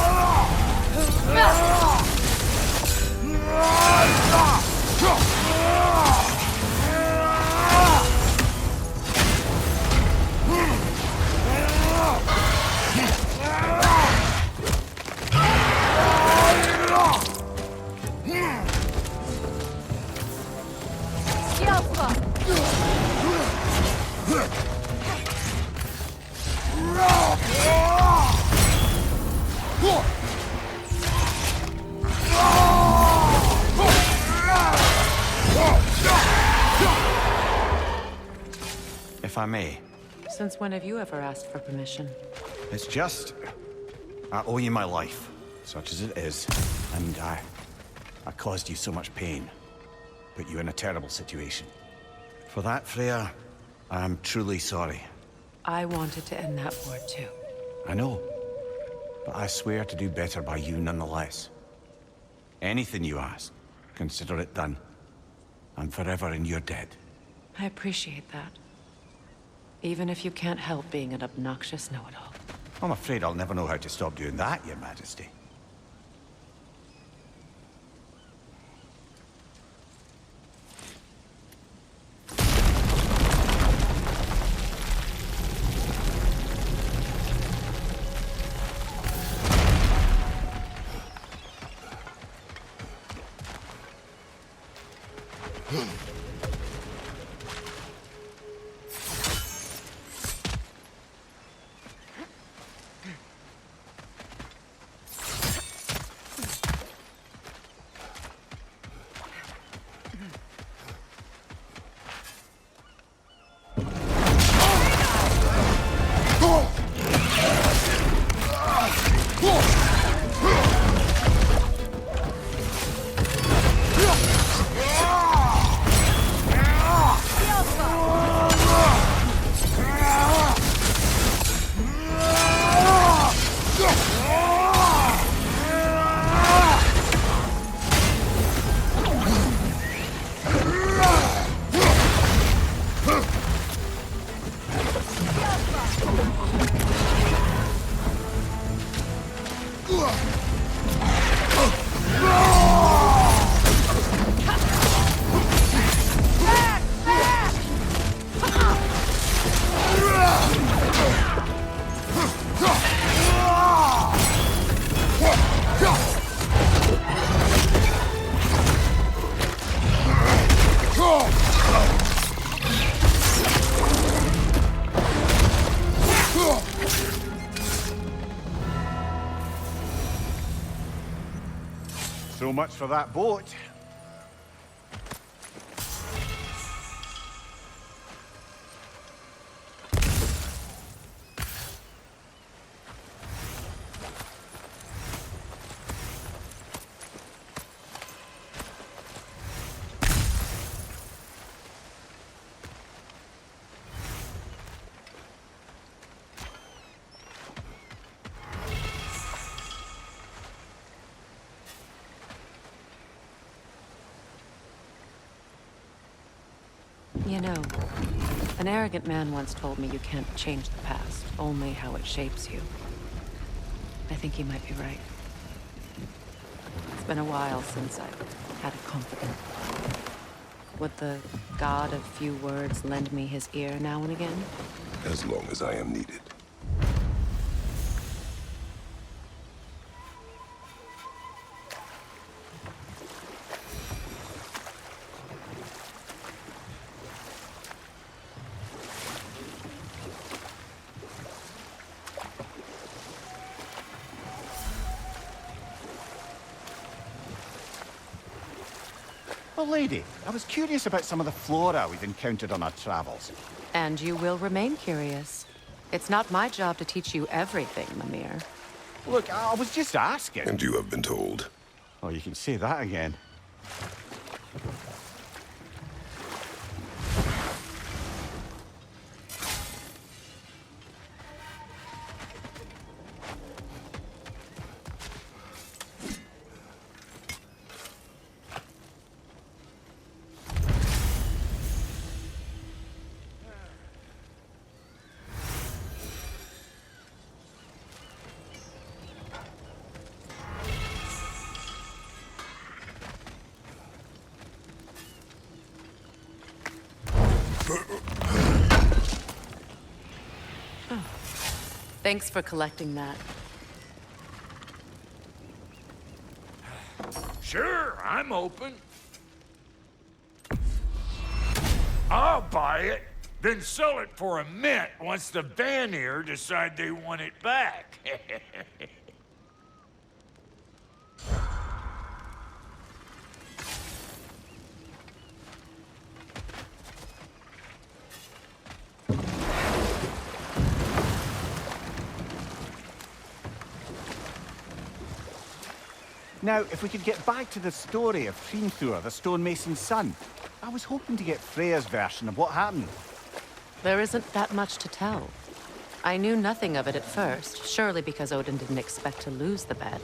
If I may. Since when have you ever asked for permission? It's just... I owe you my life, such as it is. And I caused you so much pain. Put you in a terrible situation. For that, Freya, I am truly sorry. I wanted to end that war too. I know. But I swear to do better by you nonetheless. Anything you ask, consider it done. I'm forever in your debt. I appreciate that. Even if you can't help being an obnoxious know-it-all. I'm afraid I'll never know how to stop doing that, Your Majesty. So much for that boat. You know, an arrogant man once told me you can't change the past, only how it shapes you. I think he might be right. It's been a while since I've had a confidant. Would the god of few words lend me his ear now and again? As long as I am needed. Well, lady, I was curious about some of the flora we've encountered on our travels. And you will remain curious. It's not my job to teach you everything, Mimir. Look, I was just asking. And you have been told. Oh, you can say that again. Thanks for collecting that. Sure, I'm open. I'll buy it, then sell it for a mint once the Vanir decide they want it back. Now, if we could get back to the story of Hrimthur, the stonemason's son. I was hoping to get Freya's version of what happened. There isn't that much to tell. I knew nothing of it at first, surely because Odin didn't expect to lose the bet.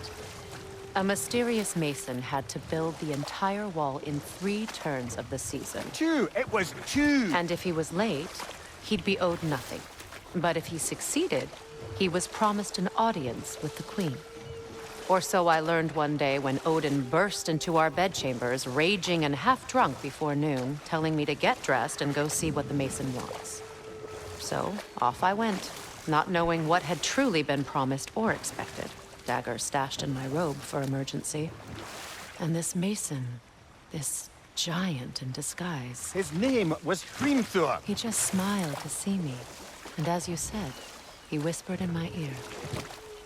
A mysterious mason had to build the entire wall in 3 turns of the season. 2! It was 2! And if he was late, he'd be owed nothing. But if he succeeded, he was promised an audience with the queen. Or so I learned one day when Odin burst into our bedchambers, raging and half-drunk before noon, telling me to get dressed and go see what the mason wants. So, off I went, not knowing what had truly been promised or expected. Dagger stashed in my robe for emergency. And this mason, this giant in disguise. His name was Hrimthur. He just smiled to see me. And as you said, he whispered in my ear.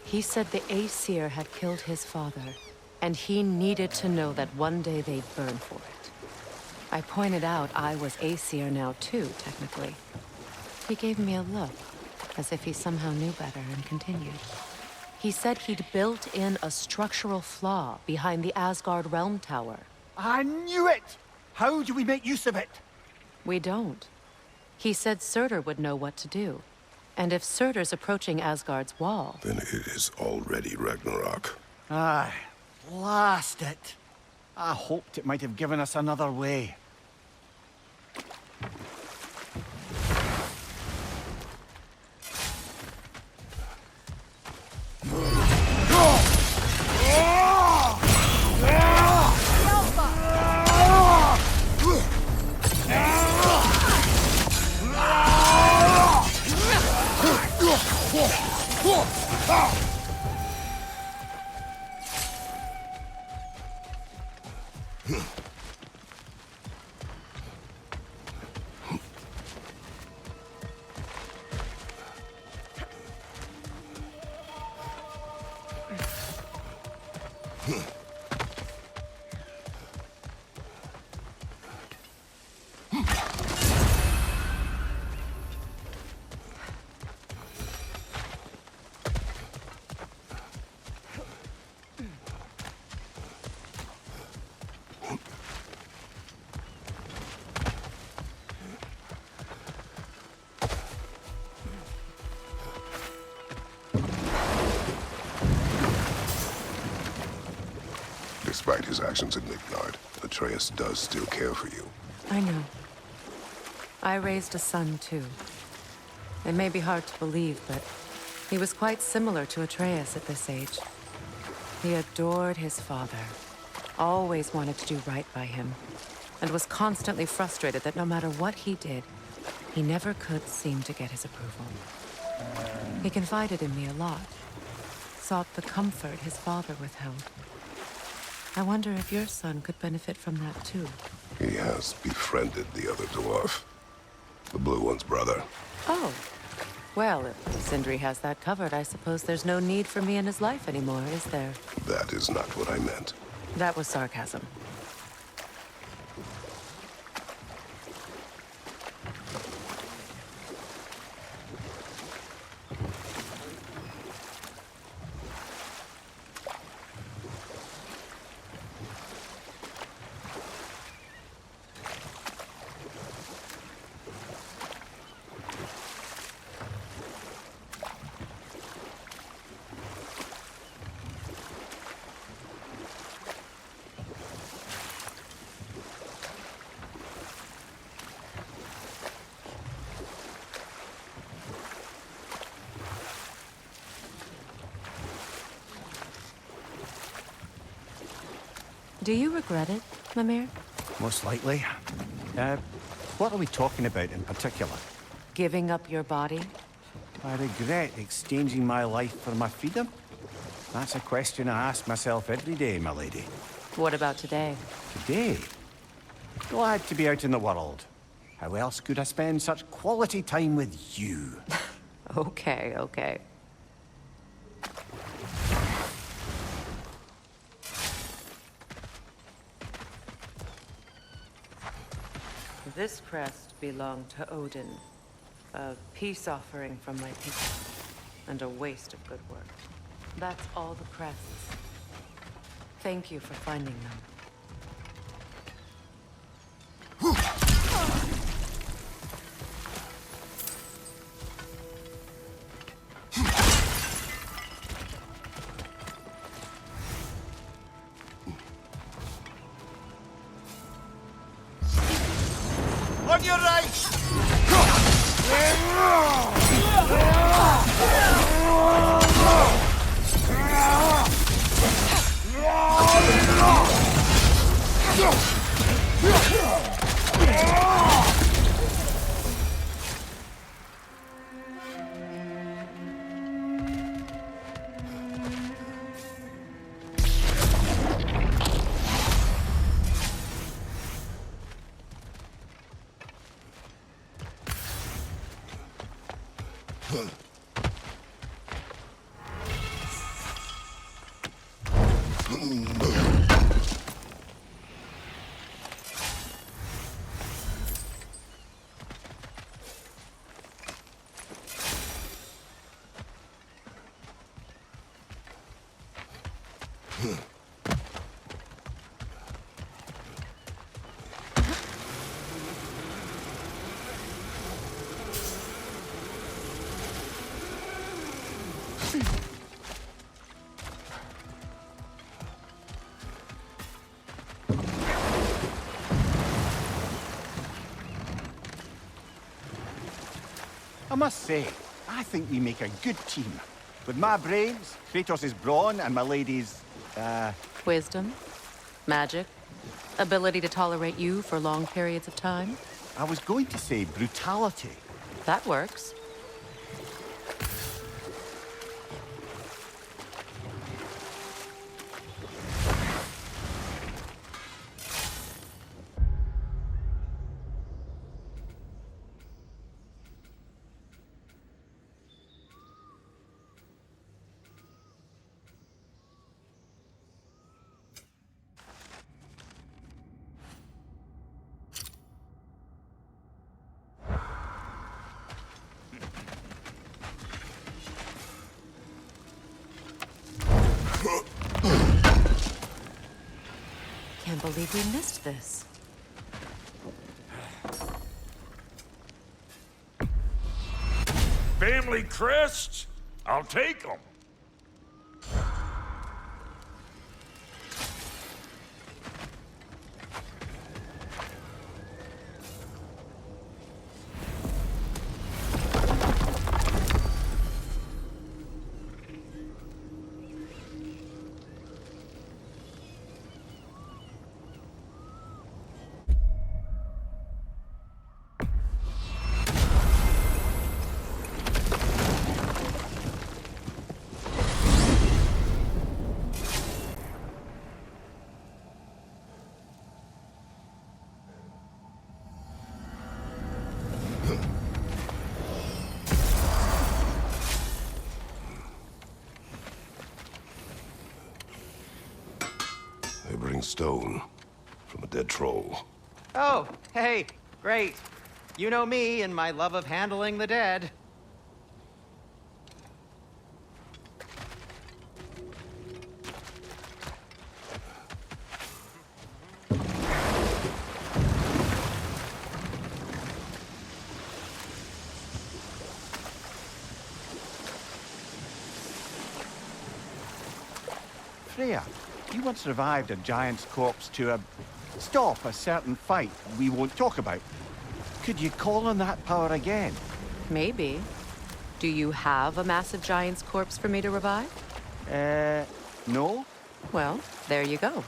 He said the Aesir had killed his father, and he needed to know that one day they'd burn for it. I pointed out I was Aesir now too, technically. He gave me a look, as if he somehow knew better, and continued. He said he'd built in a structural flaw behind the Asgard realm tower. I knew it! How do we make use of it? We don't. He said Surtur would know what to do. And if Surtur's approaching Asgard's wall... Then it is already Ragnarok. Aye, blast it. I hoped it might have given us another way. Despite his actions in Midgard, Atreus does still care for you. I know. I raised a son, too. It may be hard to believe, but he was quite similar to Atreus at this age. He adored his father, always wanted to do right by him, and was constantly frustrated that no matter what he did, he never could seem to get his approval. He confided in me a lot, sought the comfort his father withheld. I wonder if your son could benefit from that, too. He has befriended the other dwarf. The blue one's brother. Oh. Well, if Sindri has that covered, I suppose there's no need for me in his life anymore, is there? That is not what I meant. That was sarcasm. Do you regret it, Mimir? Most likely. What are we talking about in particular? Giving up your body? I regret exchanging my life for my freedom? That's a question I ask myself every day, my lady. What about today? Today? Glad to be out in the world. How else could I spend such quality time with you? Okay, okay. This crest belonged to Odin. A peace offering from my people. And a waste of good work. That's all the crests. Thank you for finding them. On your right! I must say, I think we make a good team. With my brains, Kratos' brawn, and my lady's, Wisdom? Magic? Ability to tolerate you for long periods of time? I was going to say brutality. That works. believe we missed this. Family crests? I'll take them. They bring stone from a dead troll. Oh, hey, great. You know me and my love of handling the dead. Freya, you once revived a giant's corpse to stop a certain fight we won't talk about. Could you call on that power again? Maybe. Do you have a massive giant's corpse for me to revive? No? Well, there you go.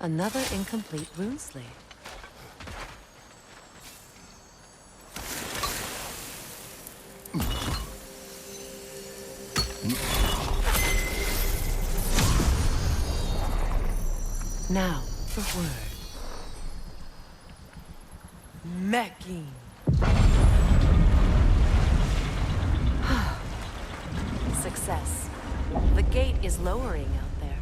Another incomplete rune slate. Now, the word. Mecking. Success. The gate is lowering out there.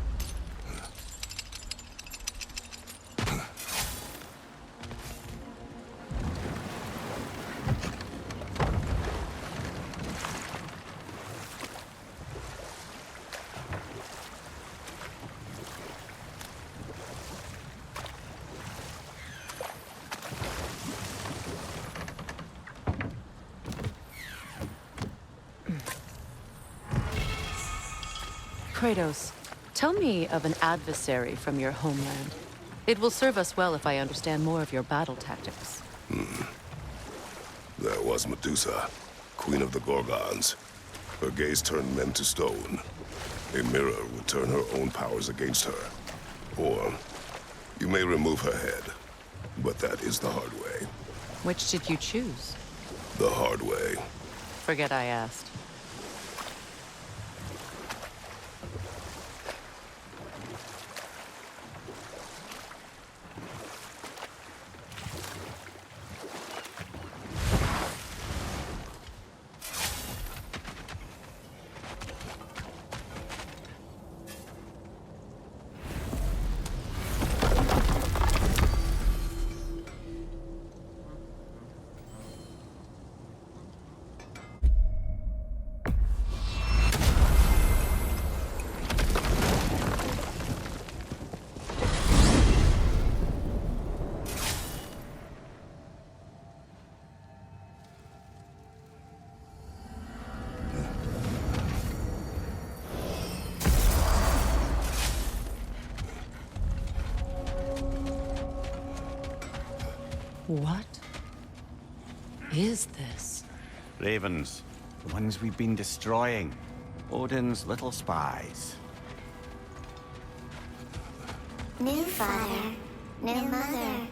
Kratos, tell me of an adversary from your homeland. It will serve us well if I understand more of your battle tactics. There was Medusa, queen of the Gorgons. Her gaze turned men to stone. A mirror would turn her own powers against her. Or, you may remove her head, but that is the hard way. Which did you choose? The hard way. Forget I asked. What is this? Ravens. The ones we've been destroying. Odin's little spies. New father, new mother,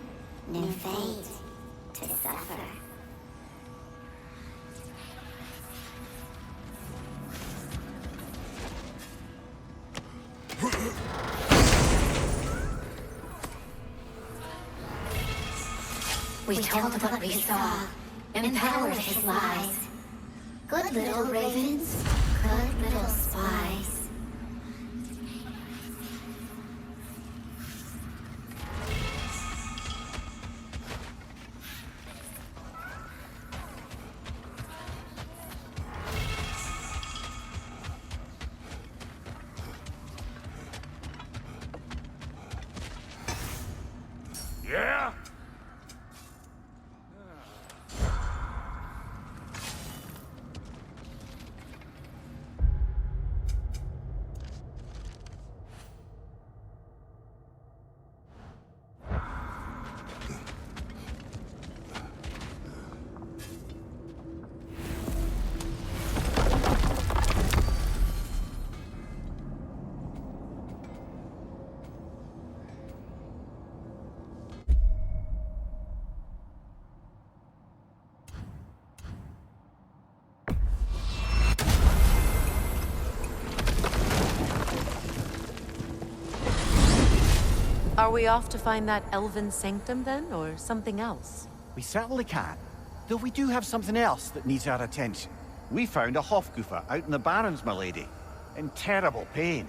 new fate to suffer. We told him what we saw, empowered his lies. Good little ravens, Good little spies. Yeah? Are we off to find that elven sanctum then, or something else? We certainly can. Though we do have something else that needs our attention. We found a Hofgufa out in the Barrens, my lady. In terrible pain.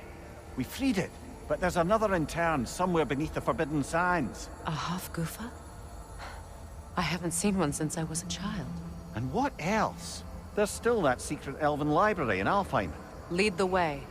We freed it, but there's another intern somewhere beneath the Forbidden Sands. A Hofgufa? I haven't seen one since I was a child. And what else? There's still that secret elven library in Alfheim. Lead the way.